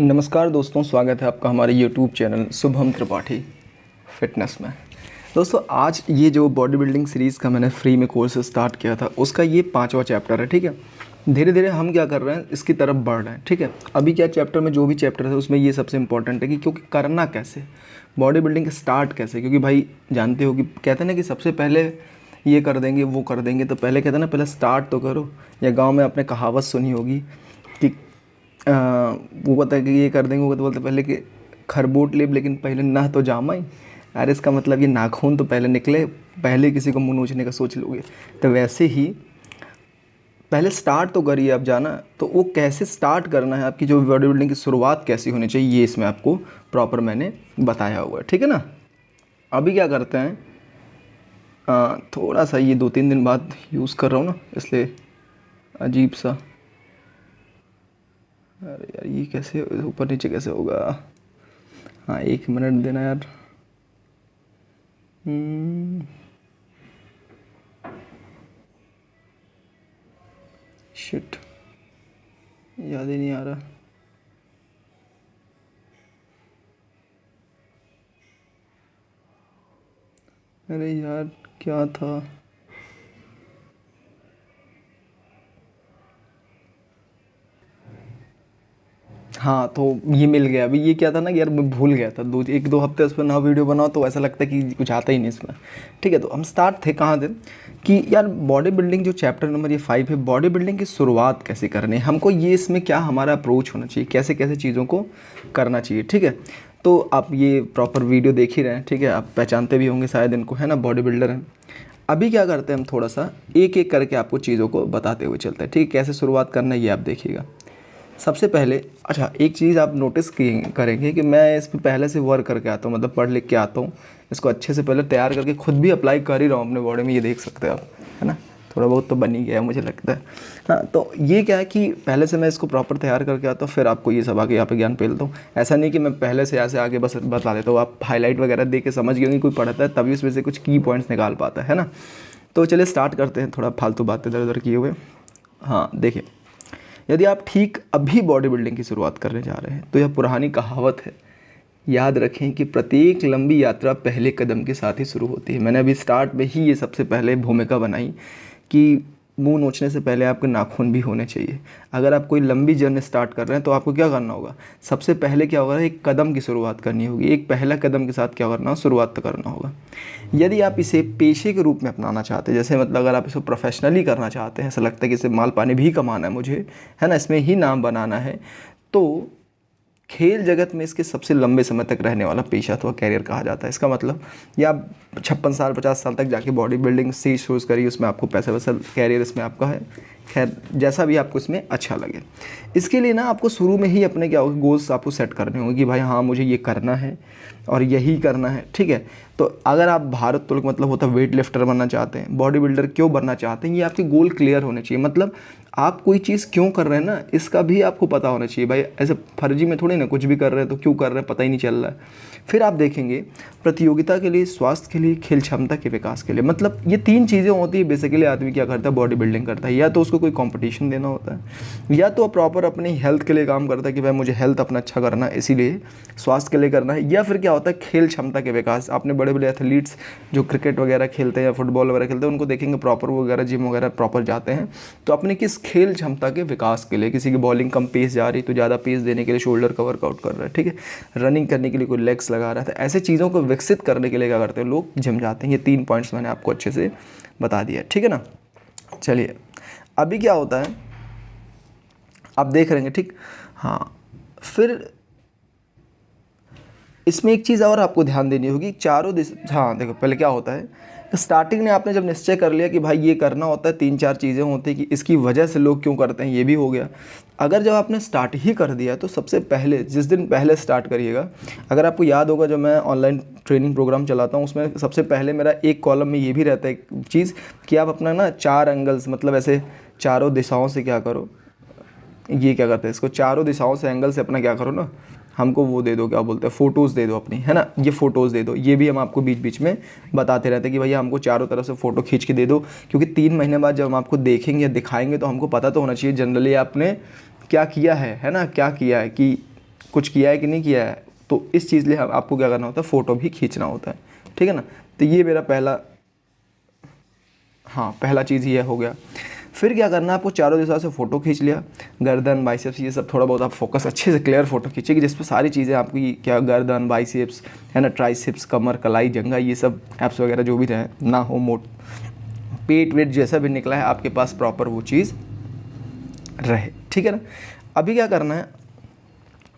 नमस्कार दोस्तों, स्वागत है आपका हमारे YouTube channel Shubham Tripathi fitness में। दोस्तों, आज ये जो बॉडी बिल्डिंग सीरीज़ का मैंने फ्री में कोर्स स्टार्ट किया था उसका ये 5वां चैप्टर है। ठीक है, धीरे धीरे हम क्या कर रहे हैं, इसकी तरफ बढ़ रहे हैं। ठीक है, अभी क्या चैप्टर में जो भी चैप्टर है उसमें ये सबसे इंपॉर्टेंट है कि क्योंकि करना कैसे, बॉडी बिल्डिंग स्टार्ट कैसे। क्योंकि भाई जानते हो कि कहते हैं ना कि सबसे पहले ये कर देंगे वो कर देंगे, तो पहले कहते हैं ना पहले स्टार्ट तो करो। या गाँव में आपने कहावत सुनी होगी कि वो कहता है कि ये कर देंगे, वो तो बोलते पहले कि खरबूट लेब लेकिन पहले ना तो जामा ही। अरे इसका मतलब ये नाखून तो पहले निकले, पहले किसी को मुंह नोचने का सोच लोगे। तो वैसे ही पहले स्टार्ट तो करिए आप जाना। तो वो कैसे स्टार्ट करना है, आपकी जो बॉडी बिल्डिंग की शुरुआत कैसी होनी चाहिए, ये इसमें आपको प्रॉपर मैंने बताया हुआ है। ठीक है ना। अभी क्या करते हैं, थोड़ा सा ये 2-3 दिन बाद यूज़ कर रहा हूँ ना, इसलिए अजीब सा। अरे यार ये कैसे ऊपर नीचे कैसे होगा। हाँ 1 मिनट देना यार। शिट, याद ही नहीं आ रहा। अरे यार क्या था। हाँ तो ये मिल गया। अभी ये क्या था ना कि यार मैं भूल गया था, 1-2 हफ्ते उस पर ना वीडियो बनाओ तो ऐसा लगता है कि कुछ आता ही नहीं इसमें। ठीक है, तो हम स्टार्ट थे कहाँ थे कि यार बॉडी बिल्डिंग जो चैप्टर नंबर ये 5 है, बॉडी बिल्डिंग की शुरुआत कैसे करनी है हमको, ये इसमें क्या हमारा अप्रोच होना चाहिए, कैसे कैसे चीज़ों को करना चाहिए। ठीक है, तो आप ये प्रॉपर वीडियो देख ही रहे हैं। ठीक है, आप पहचानते भी होंगे शायद इनको, है ना, बॉडी बिल्डर हैं। अभी क्या करते हैं, हम थोड़ा सा एक एक करके आपको चीज़ों को बताते हुए चलते हैं। ठीक है, कैसे शुरुआत करना है ये आप देखिएगा। सबसे पहले अच्छा एक चीज़ आप नोटिस करेंगे कि मैं इस पर पहले से वर्क करके आता हूँ, मतलब पढ़ लिख के आता हूँ। इसको अच्छे से पहले तैयार करके खुद भी अप्लाई कर ही रहा हूँ अपने बॉडी में, ये देख सकते हैं आप, है ना। थोड़ा बहुत तो बन ही गया मुझे लगता है। हाँ तो ये क्या है कि पहले से मैं इसको प्रॉपर तैयार करके आता हूँ, फिर आपको ये सब आगे यहाँ पे ज्ञान पेलता हूँ। ऐसा नहीं कि मैं पहले से ऐसे आगे बस बता देता हूँ, आप हाईलाइट वगैरह देख के समझ गए होंगे, कोई पढ़ता है तभी उसमें से कुछ की पॉइंट्स निकाल पाता है ना। तो चलिए स्टार्ट करते हैं, थोड़ा फालतू बातें इधर उधर किए हुए। हाँ देखिए, यदि आप ठीक अभी बॉडी बिल्डिंग की शुरुआत करने जा रहे हैं तो यह पुरानी कहावत है, याद रखें कि प्रत्येक लंबी यात्रा पहले कदम के साथ ही शुरू होती है। मैंने अभी स्टार्ट में ही ये सबसे पहले भूमिका बनाई कि मुंह नोचने से पहले आपके नाखून भी होने चाहिए। अगर आप कोई लंबी जर्नी स्टार्ट कर रहे हैं तो आपको क्या करना होगा, सबसे पहले क्या होगा, एक कदम की शुरुआत करनी होगी। एक पहला कदम के साथ क्या करना होगा, शुरुआत तो करना होगा। यदि आप इसे पेशे के रूप में अपनाना चाहते हैं, जैसे मतलब अगर आप इसको प्रोफेशनली करना चाहते हैं, ऐसा लगता है कि इससे माल पानी भी कमाना है मुझे, है ना, इसमें ही नाम बनाना है, तो खेल जगत में इसके सबसे लंबे समय तक रहने वाला पेशा अथवा कैरियर कहा जाता है। इसका मतलब या 56 साल 50 साल तक जाके बॉडी बिल्डिंग से शूज़ करिए, उसमें आपको पैसा वैसा कैरियर इसमें आपका है। खैर जैसा भी आपको इसमें अच्छा लगे, इसके लिए ना आपको शुरू में ही अपने क्या होगा, गोल्स आपको सेट करने होंगे कि भाई हाँ मुझे ये करना है और यही करना है। ठीक है, तो अगर आप भारत तुल्य मतलब होता है वेट लिफ्टर बनना चाहते हैं, बॉडी बिल्डर क्यों बनना चाहते हैं, ये आपके गोल क्लियर होने चाहिए। मतलब आप कोई चीज़ क्यों कर रहे हैं ना, इसका भी आपको पता होना चाहिए। भाई ऐसे फर्जी में थोड़ी ना कुछ भी कर रहे हैं तो क्यों कर रहे हैं पता ही नहीं चल रहा है। फिर आप देखेंगे प्रतियोगिता के लिए, स्वास्थ्य के लिए, खेल क्षमता के विकास के लिए, मतलब ये 3 चीज़ें होती है बेसिकली। आदमी क्या करता है, बॉडी बिल्डिंग करता है, या तो उसको कोई कंपटीशन देना होता है, या तो प्रॉपर अपनी हेल्थ के लिए काम करता है कि भाई मुझे हेल्थ अपना अच्छा करना है इसीलिए स्वास्थ्य के लिए करना है, या फिर क्या होता है खेल क्षमता के विकास। आपने बड़े बड़े एथलीट्स जो क्रिकेट वगैरह खेलते हैं या फुटबॉल वगैरह खेलते हैं उनको देखेंगे प्रॉपर वगैरह जिम वगैरह प्रॉपर जाते हैं, तो अपने किस खेल क्षमता के विकास के लिए। किसी की बॉलिंग कम पेस जा रही तो ज़्यादा पेस देने के लिए शोल्डर का वर्कआउट कर रहा है, ठीक है, रनिंग करने के लिए कोई लेग्स लगा रहा था, ऐसे चीज़ों को विकसित करने के लिए क्या करते हैं लोग, जिम जाते हैं। ये 3 पॉइंट्स मैंने आपको अच्छे से बता दिया, ठीक है ना। चलिए अभी क्या होता है आप देख रहे हैं, ठीक। हाँ फिर इसमें एक चीज़ और आपको ध्यान देनी होगी, चारों दिशा। हाँ देखो पहले क्या होता है, स्टार्टिंग में आपने जब निश्चय कर लिया कि भाई ये करना होता है, 3-4 चीज़ें होती हैं कि इसकी वजह से लोग क्यों करते हैं, ये भी हो गया। अगर जब आपने स्टार्ट ही कर दिया तो सबसे पहले जिस दिन पहले स्टार्ट करिएगा, अगर आपको याद होगा जब मैं ऑनलाइन ट्रेनिंग प्रोग्राम चलाता हूँ उसमें सबसे पहले मेरा एक कॉलम में ये भी रहता है एक चीज़ कि आप अपना ना 4 एंगल्स, मतलब ऐसे चारों दिशाओं से क्या करो, ये क्या करते हैं इसको, चारों दिशाओं से एंगल से अपना क्या करो ना, हमको वो दे दो, क्या बोलते हैं, फ़ोटोज़ दे दो अपनी, है ना, ये फ़ोटोज़ दे दो। ये भी हम आपको बीच बीच में बताते रहते हैं कि भैया हमको चारों तरफ से फ़ोटो खींच के दे दो, क्योंकि 3 महीने बाद जब हम आपको देखेंगे या दिखाएंगे तो हमको पता तो होना चाहिए जनरली आपने क्या किया है ना, क्या किया है कि कुछ किया है कि नहीं किया है। तो इस चीज़ लिए आपको क्या करना होता है, फ़ोटो भी खींचना होता है, ठीक है ना। तो ये मेरा पहला चीज़ ये हो गया। फिर क्या करना है, आपको चारों दिशा से फ़ोटो खींच लिया, गर्दन बाइसेप्स ये सब थोड़ा बहुत आप फोकस अच्छे से क्लियर फ़ोटो खींचिए कि जिसपे सारी चीज़ें आपकी क्या गर्दन बाइसेप्स है ना, ट्राइसेप्स, कमर, कलाई, जंघा, ये सब एप्स वगैरह जो भी रहे ना हो, मोट पेट वेट जैसा भी निकला है आपके पास प्रॉपर वो चीज़ रहे, ठीक है ना। अभी क्या करना है,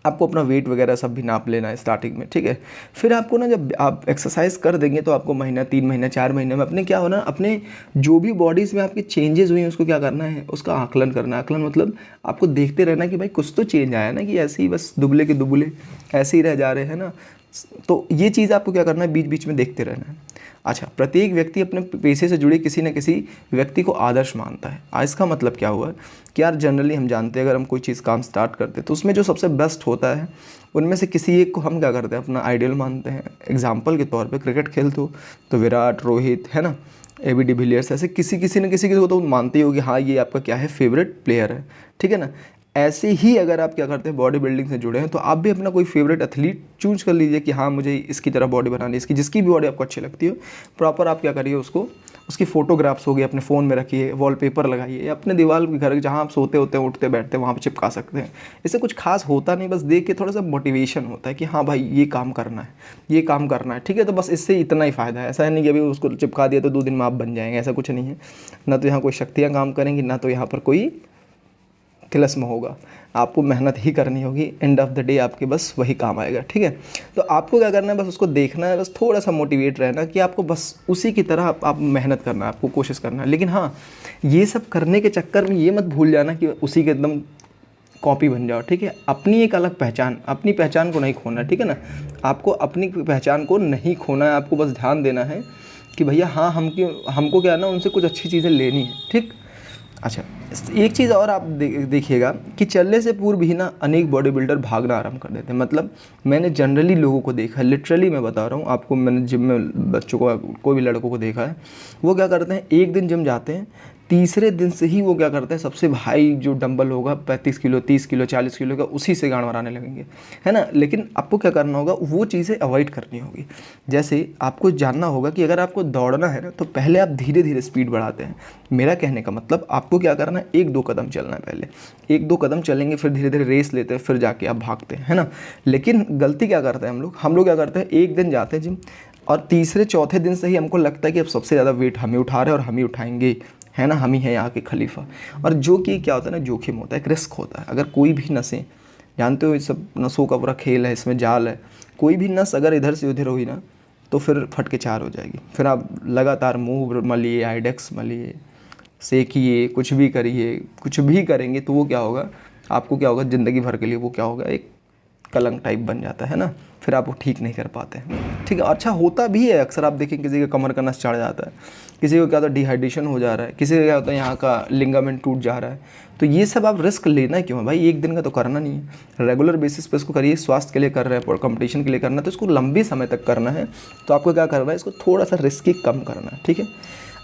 आपको अपना वेट वगैरह सब भी नाप लेना है स्टार्टिंग में, ठीक है। फिर आपको ना जब आप एक्सरसाइज कर देंगे तो आपको महीना, 3 महीना, 4 महीने में अपने क्या होना, अपने जो भी बॉडीज़ में आपके चेंजेस हुए हैं उसको क्या करना है, उसका आकलन करना है। आकलन मतलब आपको देखते रहना कि भाई कुछ तो चेंज आया ना, कि ऐसे ही बस दुबले के दुबले ऐसे ही रह जा रहे हैं ना। तो ये चीज़ आपको क्या करना है, बीच बीच में देखते रहना है। अच्छा, प्रत्येक व्यक्ति अपने पेशे से जुड़े किसी न किसी व्यक्ति को आदर्श मानता है। इसका मतलब क्या हुआ कि यार जनरली हम जानते हैं अगर हम कोई चीज़ काम स्टार्ट करते हैं तो उसमें जो सबसे बेस्ट होता है उनमें से किसी एक को हम क्या करते हैं, अपना आइडियल मानते हैं। एग्जाम्पल के तौर पे क्रिकेट खेलते हो तो विराट, रोहित है ना, AB डिविलियर्स, ऐसे किसी न किसी को तो मानते ही हो कि हाँ ये आपका क्या है, फेवरेट प्लेयर है, ठीक है ना। ऐसे ही अगर आप क्या करते हैं, बॉडी बिल्डिंग से जुड़े हैं तो आप भी अपना कोई फेवरेट एथलीट चूज कर लीजिए कि हाँ मुझे इसकी तरह बॉडी बनानी है, इसकी जिसकी भी बॉडी आपको अच्छी लगती हो। प्रॉपर आप क्या करिए, उसकी फ़ोटोग्राफ्स हो गई अपने फ़ोन में रखिए, वॉलपेपर लगाइए, अपने दीवार के घर जहाँ आप सोते होते हैं, उठते बैठते हैं, वहाँ पर चिपका सकते हैं। इससे कुछ खास होता नहीं, बस देख के थोड़ा सा मोटिवेशन होता है कि हाँ भाई ये काम करना है, ये काम करना है, ठीक है। तो बस इससे इतना ही फ़ायदा है। ऐसा नहीं कि अभी उसको चिपका दिया तो 2 दिन में आप बन जाएंगे, ऐसा कुछ नहीं है। ना तो यहाँ कोई शक्तियाँ काम करेंगी, ना तो यहाँ पर कोई तिलस्म होगा। आपको मेहनत ही करनी होगी, एंड ऑफ द डे आपके बस वही काम आएगा, ठीक है। तो आपको क्या करना है, बस उसको देखना है, बस थोड़ा सा मोटिवेट रहना कि आपको बस उसी की तरह आप मेहनत करना है, आपको कोशिश करना है। लेकिन हाँ, ये सब करने के चक्कर में ये मत भूल जाना कि उसी के एकदम कॉपी बन जाओ, ठीक है। अपनी एक अलग पहचान, अपनी पहचान को नहीं खोना, ठीक है ना। आपको अपनी पहचान को नहीं खोना है, आपको बस ध्यान देना है कि भैया हाँ हमको क्या ना उनसे कुछ अच्छी चीज़ें लेनी है, ठीक। अच्छा, एक चीज़ और आप देखिएगा कि चलने से पूर्व ही ना अनेक बॉडी बिल्डर भागना आरंभ कर देते हैं। मतलब मैंने जनरली लोगों को देखा है, लिटरली मैं बता रहा हूँ आपको, मैंने जिम में बच्चों को, कोई भी लड़कों को देखा है, वो क्या करते हैं, एक दिन जिम जाते हैं, तीसरे दिन से ही वो क्या करते हैं, सबसे भाई जो डंबल होगा 35 किलो, 30 किलो, 40 किलो का, उसी से गांड मारने लगेंगे, है ना। लेकिन आपको क्या करना होगा, वो चीज़ें अवॉइड करनी होगी। जैसे आपको जानना होगा कि अगर आपको दौड़ना है ना तो पहले आप धीरे धीरे स्पीड बढ़ाते हैं। मेरा कहने का मतलब आपको क्या करना है, 1-2 कदम चलना है, पहले 1-2 कदम चलेंगे, फिर धीरे धीरे रेस लेते हैं, फिर जाके आप भागते हैं, है ना। लेकिन गलती क्या करते हैं हम लोग क्या करते हैं, एक दिन जाते हैं जिम और तीसरे चौथे दिन से ही हमको लगता है कि अब सबसे ज़्यादा वेट हम ही उठा रहे हैं और हम ही उठाएंगे, है ना, हम ही हैं यहाँ के खलीफा। और जो कि क्या होता है ना, जोखिम होता है, एक रिस्क होता है। अगर कोई भी नसें, जानते हो ये सब नसों का पूरा खेल है, इसमें जाल है, कोई भी नस अगर इधर से उधर हुई ना तो फिर फट के 4 हो जाएगी। फिर आप लगातार मूव मलिए, आइडेक्स मलिए, सेकिए, कुछ भी करिए, कुछ भी करेंगे तो वो क्या होगा, आपको क्या होगा, ज़िंदगी भर के लिए वो क्या होगा, एक कलंक टाइप बन जाता है ना। फिर आप वो ठीक नहीं कर पाते हैं, ठीक है। अच्छा होता भी है, अक्सर आप देखें किसी का कमर का नस चढ़ जाता है, किसी को क्या होता है डिहाइड्रेशन हो जा रहा है, किसी का क्या होता है यहाँ का लिगामेंट टूट जा रहा है। तो ये सब आप रिस्क लेना क्यों है भाई, एक दिन का तो करना नहीं है, रेगुलर बेसिस पे इसको करिए। स्वास्थ्य के लिए कर रहे हैं, कंपटीशन के लिए करना है तो इसको लंबे समय तक करना है। तो आपको क्या करना है, इसको थोड़ा सा रिस्की कम करना है, ठीक है।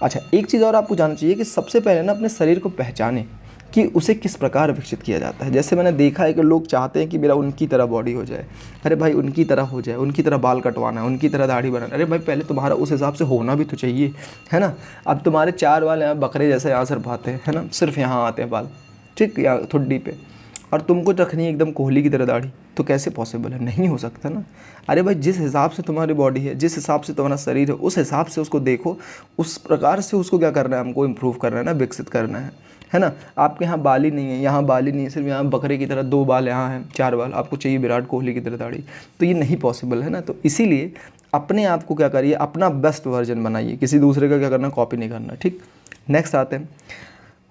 अच्छा, एक चीज़ और आपको जानना चाहिए कि सबसे पहले ना अपने शरीर को पहचानें कि उसे किस प्रकार विकसित किया जाता है। जैसे मैंने देखा है कि लोग चाहते हैं कि मेरा उनकी तरह बॉडी हो जाए। अरे भाई उनकी तरह हो जाए, उनकी तरह बाल कटवाना है, उनकी तरह दाढ़ी बनाना। अरे भाई पहले तुम्हारा उस हिसाब से होना भी तो चाहिए, है ना। अब तुम्हारे 4 बाल यहाँ बकरे जैसे यहाँ सिर्फ आते हैं, है ना, सिर्फ यहाँ आते हैं बाल, ठीक, या ठुड्डी पे, और तुमको रखनी है एकदम कोहली की तरह दाढ़ी, तो कैसे पॉसिबल है, नहीं हो सकता ना। अरे भाई जिस हिसाब से तुम्हारी बॉडी है, जिस हिसाब से तुम्हारा शरीर है, उस हिसाब से उसको देखो, उस प्रकार से उसको क्या करना है, हमको इम्प्रूव करना है ना, विकसित करना है ना। आपके यहाँ बाल ही नहीं है, यहाँ बाल ही नहीं है, सिर्फ यहाँ बकरे की तरह 2 बाल यहाँ हैं, 4 बाल, आपको चाहिए विराट कोहली की तरह दाढ़ी, तो ये नहीं पॉसिबल है ना। तो इसीलिए अपने आप को क्या करिए, अपना बेस्ट वर्जन बनाइए, किसी दूसरे का क्या करना, कॉपी नहीं करना, ठीक। नेक्स्ट आते हैं,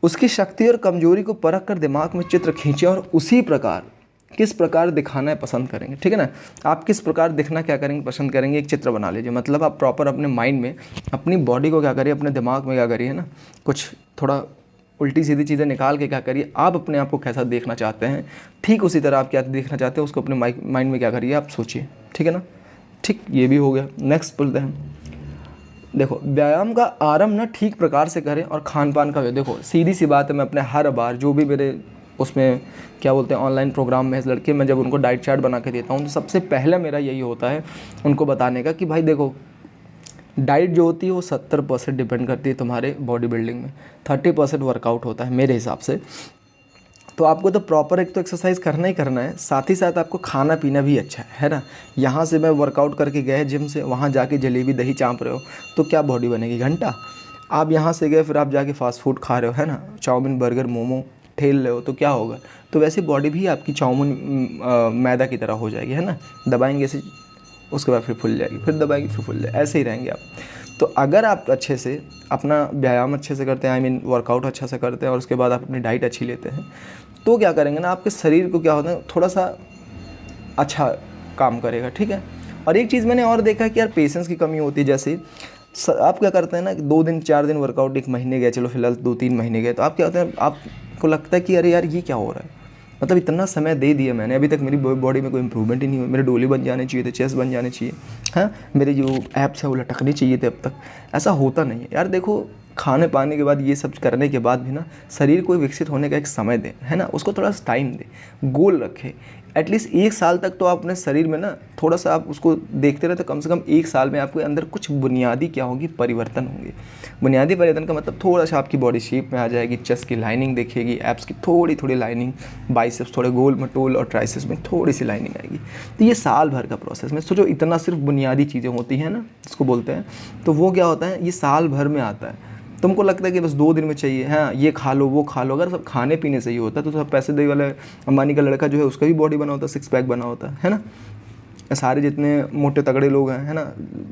उसकी शक्ति और कमजोरी को परख कर दिमाग में चित्र खींचे और उसी प्रकार किस प्रकार दिखाना है पसंद करेंगे, ठीक है ना। आप किस प्रकार दिखना क्या करेंगे, पसंद करेंगे, एक चित्र बना लीजिए। मतलब आप प्रॉपर अपने माइंड में अपनी बॉडी को क्या करिए, अपने दिमाग में क्या करिए ना, कुछ थोड़ा उल्टी सीधी चीज़ें निकाल के क्या करिए, आप अपने आप को कैसा देखना चाहते हैं, ठीक उसी तरह आप क्या देखना चाहते हैं उसको अपने माइंड में क्या करिए, आप सोचिए, ठीक है ना। ठीक, ये भी हो गया। नेक्स्ट बोलते हैं, देखो व्यायाम का आरंभ ना ठीक प्रकार से करें और खान पान का, देखो सीधी सी बात है, मैं अपने हर बार जो भी मेरे उसमें क्या बोलते हैं ऑनलाइन प्रोग्राम में लड़के, मैं जब उनको डाइट चार्ट बना के देता हूँ तो सबसे पहले मेरा यही होता है उनको बताने का कि भाई देखो, डाइट जो होती है वो 70% डिपेंड करती है तुम्हारे बॉडी बिल्डिंग में, 30% वर्कआउट होता है मेरे हिसाब से। तो आपको तो प्रॉपर एक तो एक्सरसाइज करना ही करना है, साथ ही साथ आपको खाना पीना भी अच्छा है ना। यहाँ से मैं वर्कआउट करके गए जिम से, वहाँ जाके जलेबी दही चाँप रहे हो तो क्या बॉडी बनेगी घंटा। आप यहाँ से गए फिर आप जाके फास्ट फूड खा रहे हो है ना, चाउमीन बर्गर मोमो ठेल रहे हो तो क्या होगा, तो वैसी बॉडी भी आपकी चाउमीन मैदा की तरह हो जाएगी है ना। दबाएंगे ऐसे, उसके बाद फिर फूल जाएगी, फिर दबाएंगे फिर फूल जाएगी, ऐसे ही रहेंगे आप। तो अगर आप अच्छे से अपना व्यायाम अच्छे से करते हैं, आई मीन वर्कआउट अच्छा से करते हैं और उसके बाद आप अपनी डाइट अच्छी लेते हैं, तो क्या करेंगे ना, आपके शरीर को क्या होता है थोड़ा सा अच्छा काम करेगा, ठीक है। और एक चीज़ मैंने और देखा है कि यार पेशेंस की कमी होती है। जैसे आप क्या करते हैं ना, 2 दिन 4 दिन वर्कआउट, 1 महीने गए, चलो फिलहाल 2-3 महीने गए, तो आप क्या होता है, आपको लगता है कि अरे यार ये क्या हो रहा है, मतलब इतना समय दे दिया मैंने, अभी तक मेरी बॉडी में कोई इंप्रूवमेंट ही नहीं हुई, मेरे डोले बन जाने चाहिए थे, चेस्ट बन जाने चाहिए, हाँ मेरे जो एप्स है वो लटकने चाहिए थे अब तक। ऐसा होता नहीं है यार। देखो खाने पाने के बाद, ये सब करने के बाद भी ना शरीर को विकसित होने का एक समय दें है ना, उसको थोड़ा सा टाइम दें, गोल रखें। एटलीस्ट 1 साल तक तो आप अपने शरीर में ना थोड़ा सा आप उसको देखते रहे, तो कम से कम 1 साल में आपके अंदर कुछ बुनियादी क्या होगी, परिवर्तन होंगे। बुनियादी परिवर्तन का मतलब थोड़ा सा आपकी बॉडी शेप में आ जाएगी, चेस्ट की लाइनिंग दिखेगी, एप्स की थोड़ी थोड़ी लाइनिंग, बाइसेप्स थोड़े गोल मटोल और ट्राइसेप्स में थोड़ी सी लाइनिंग आएगी। तो ये साल भर का प्रोसेस में सोचो, इतना सिर्फ बुनियादी चीज़ें होती हैं ना, इसको बोलते हैं, तो वो क्या होता है, ये साल भर में आता है। तुमको लगता है कि बस 2 दिन में चाहिए, हाँ ये खा लो वो खा लो, अगर सब खाने पीने से ही होता तो सब पैसे दे वाले अंबानी का लड़का जो है उसका भी बॉडी बना होता, 6 पैक बना होता है ना। सारे जितने मोटे तगड़े लोग हैं है ना,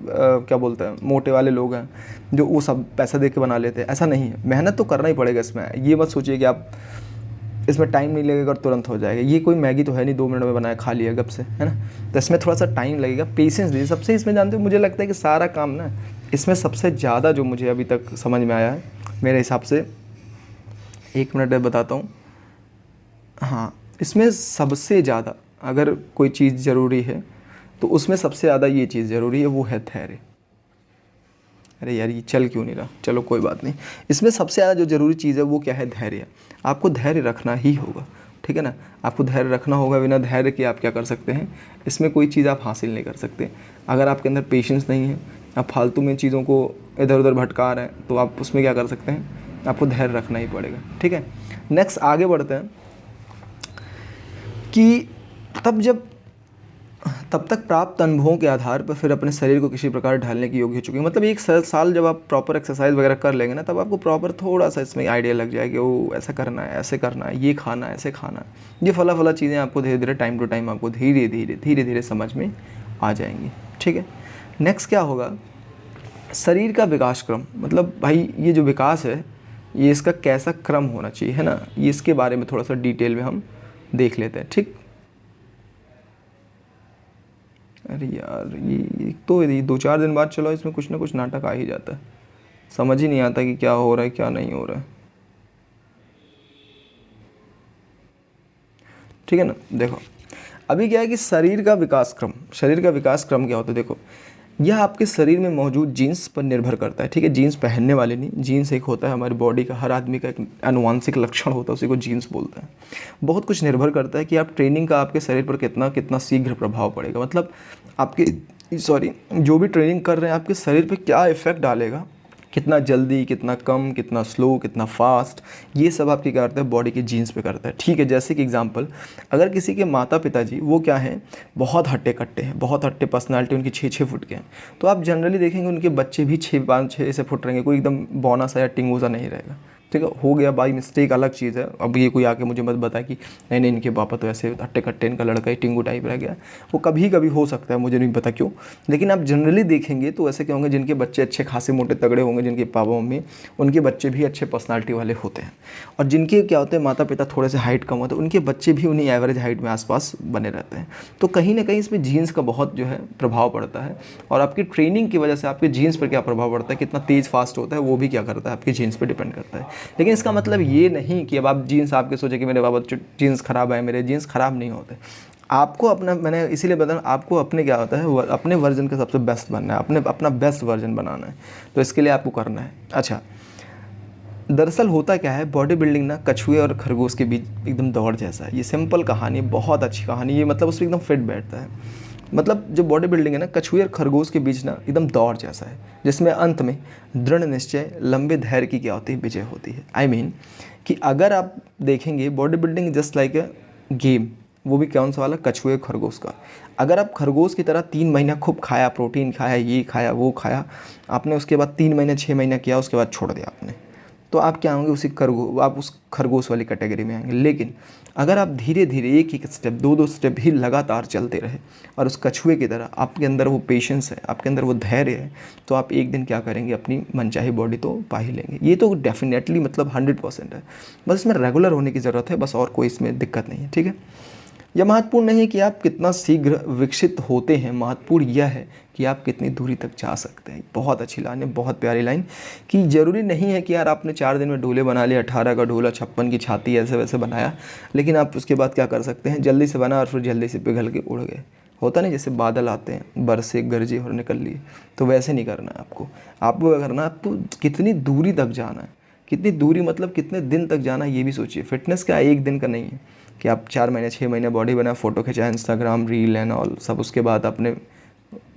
क्या बोलते हैं मोटे वाले लोग हैं जो, वो सब पैसा दे के बना लेते हैं। ऐसा नहीं है, मेहनत तो करना ही पड़ेगा इसमें। ये मत सोचिए कि आप इसमें टाइम नहीं लगेगा और तुरंत हो जाएगा। ये कोई मैगी तो है नहीं 2 मिनट में बनाया खा लिया गप से, है ना। तो इसमें थोड़ा सा टाइम लगेगा, पेशेंस दीजिए। सबसे इसमें जानते हो मुझे लगता है कि सारा काम ना, इसमें सबसे ज़्यादा जो मुझे अभी तक समझ में आया है मेरे हिसाब से, 1 मिनट में बताता हूँ। हाँ, इसमें सबसे ज़्यादा अगर कोई चीज़ ज़रूरी है तो उसमें सबसे ज़्यादा ये चीज़ ज़रूरी है, वो है धैर्य। अरे यार ये चल क्यों नहीं रहा, चलो कोई बात नहीं। इसमें सबसे ज़्यादा जो ज़रूरी चीज़ है वो क्या है, धैर्य। आपको धैर्य रखना ही होगा, ठीक है ना। आपको धैर्य रखना होगा, बिना धैर्य के आप क्या कर सकते हैं, इसमें कोई चीज़ आप हासिल नहीं कर सकते। अगर आपके अंदर पेशेंस नहीं है, आप फालतू में चीज़ों को इधर उधर भटका रहे हैं, तो आप उसमें क्या कर सकते हैं, आपको धैर्य रखना ही पड़ेगा, ठीक है। नेक्स्ट आगे बढ़ते हैं कि तब तक प्राप्त अनुभवों के आधार पर फिर अपने शरीर को किसी प्रकार ढालने की योग्य हो चुके हैं। मतलब 1 साल जब आप प्रॉपर एक्सरसाइज वगैरह कर लेंगे ना, तब आपको प्रॉपर थोड़ा सा इसमें आइडिया लग जाएगा, वो ऐसा करना है, ऐसे करना है, ये खाना है, ऐसे खाना है, ये फला चीज़ें आपको धीरे धीरे टाइम टू टाइम आपको धीरे धीरे समझ में आ जाएंगी, ठीक है। नेक्स्ट क्या होगा, शरीर का विकास क्रम। मतलब भाई ये जो विकास है, ये इसका कैसा क्रम होना चाहिए, है ना, ये इसके बारे में थोड़ा सा डिटेल में हम देख लेते हैं, ठीक। अरे यार ये तो 2-4 दिन बाद चलो इसमें कुछ ना कुछ नाटक आ ही जाता है, समझ ही नहीं आता कि क्या हो रहा है क्या नहीं हो रहा है, ठीक है ना। देखो अभी क्या है कि शरीर का विकास क्रम क्या होता है, देखो यह आपके शरीर में मौजूद जीन्स पर निर्भर करता है, ठीक है। जीन्स पहनने वाले नहीं, जीन्स एक होता है हमारी बॉडी का, हर आदमी का एक आनुवांशिक लक्षण होता है, उसी को जीन्स बोलते हैं। बहुत कुछ निर्भर करता है कि आप ट्रेनिंग का आपके शरीर पर कितना शीघ्र प्रभाव पड़ेगा। मतलब आपके जो भी ट्रेनिंग कर रहे हैं आपके शरीर पर क्या इफेक्ट डालेगा, कितना जल्दी, कितना कम, कितना स्लो, कितना फास्ट, ये सब आपकी क्या करता है, बॉडी के जीन्स पे करता है, ठीक है। जैसे कि एग्जांपल, अगर किसी के माता पिताजी वो क्या हैं, बहुत हट्टे कट्टे हैं, बहुत हट्टे पर्सनालिटी उनकी 6-6 फुट के हैं, तो आप जनरली देखेंगे उनके बच्चे भी 6-5-6 फुट रहेंगे, कोई एकदम बौना सा या टिंगू सा नहीं रहेगा, ठीक है। हो गया बाई मिस्टेक अलग चीज़ है, अब ये कोई आके मुझे मत बताए कि नहीं इनके पापा तो ऐसे हट्टे कट्टे, इनका लड़का ही टिंगू टाइप रह गया, वो कभी कभी हो सकता है, मुझे नहीं पता क्यों, लेकिन आप जनरली देखेंगे तो ऐसे क्या होंगे, जिनके बच्चे अच्छे खासे मोटे तगड़े होंगे, जिनके पापा मम्मी, उनके बच्चे भी अच्छे पर्सनालिटी वाले होते हैं। और जिनके क्या होते हैं माता पिता थोड़े से हाइट कम होते हैं, उनके बच्चे भी उन्हीं एवरेज हाइट में आसपास बने रहते हैं। तो कहीं ना कहीं इसमें जीन्स का बहुत जो है प्रभाव पड़ता है, और आपकी ट्रेनिंग की वजह से आपके जीन्स पर क्या प्रभाव पड़ता है, कितना तेज़ फास्ट होता है, वो भी क्या करता है, आपकी जीन्स पर डिपेंड करता है। लेकिन इसका मतलब ये नहीं कि अब आप जीन्स आपके सोचे कि मेरे बाबा जीन्स ख़राब है, मेरे जीन्स ख़राब नहीं होते। आपको अपना, मैंने इसीलिए बताया, आपको अपने क्या होता है, अपने वर्जन का सबसे बेस्ट बनना है, अपना बेस्ट वर्जन बनाना है, तो इसके लिए आपको करना है। अच्छा, दरअसल होता क्या है, बॉडी बिल्डिंग ना कछुए और खरगोश के बीच एकदम दौड़ जैसा है। ये सिंपल कहानी, बहुत अच्छी कहानी, ये मतलब उसमें एकदम फिट बैठता है। मतलब जो बॉडी बिल्डिंग है ना, कछुए और खरगोश के बीच ना एकदम दौड़ जैसा है, जिसमें अंत में दृढ़ निश्चय, लंबे धैर्य की क्या होती है, विजय होती है। आई मीन कि अगर आप देखेंगे body building just like a game, वो भी कौन सा वाला, कछुए खरगोश का। अगर आप खरगोश की तरह 3 महीना खूब खाया, प्रोटीन खाया, ये खाया वो खाया आपने, उसके बाद 3 महीने 6 महीना किया, उसके बाद छोड़ दिया आपने, तो आप क्या होंगे, आप उस खरगोश वाली कैटेगरी में आएंगे। लेकिन अगर आप धीरे धीरे एक एक स्टेप, दो दो स्टेप ही लगातार चलते रहे और उस कछुए की तरह आपके अंदर वो पेशेंस है, आपके अंदर वो धैर्य है, तो आप एक दिन क्या करेंगे, अपनी मनचाही बॉडी तो पा ही लेंगे। ये तो डेफिनेटली मतलब 100% है। बस इसमें रेगुलर होने की ज़रूरत है, बस और कोई इसमें दिक्कत नहीं है। ठीक है, यह महत्वपूर्ण नहीं है कि आप कितना शीघ्र विकसित होते हैं, महत्वपूर्ण यह है कि आप कितनी दूरी तक जा सकते हैं। बहुत अच्छी लाइन है, बहुत प्यारी लाइन, कि ज़रूरी नहीं है कि यार आपने 4 दिन में ढोले बना लिए, 18 का ढोला, 56 की छाती, ऐसे वैसे बनाया, लेकिन आप उसके बाद क्या कर सकते हैं, जल्दी से बना और फिर जल्दी से पिघल के उड़ गए। होता नहीं, जैसे बादल आते हैं, बरसे गरजे और निकल लिए, तो वैसे नहीं करना है आपको। आपको क्या करना है, आपको कितनी दूरी तक जाना है, कितनी दूरी मतलब कितने दिन तक जाना है, ये भी सोचिए। फिटनेस क्या एक दिन का नहीं है कि आप 4 महीने 6 महीने बॉडी बना, फ़ोटो खिंचाए, इंस्टाग्राम रील एंड ऑल सब, उसके बाद आपने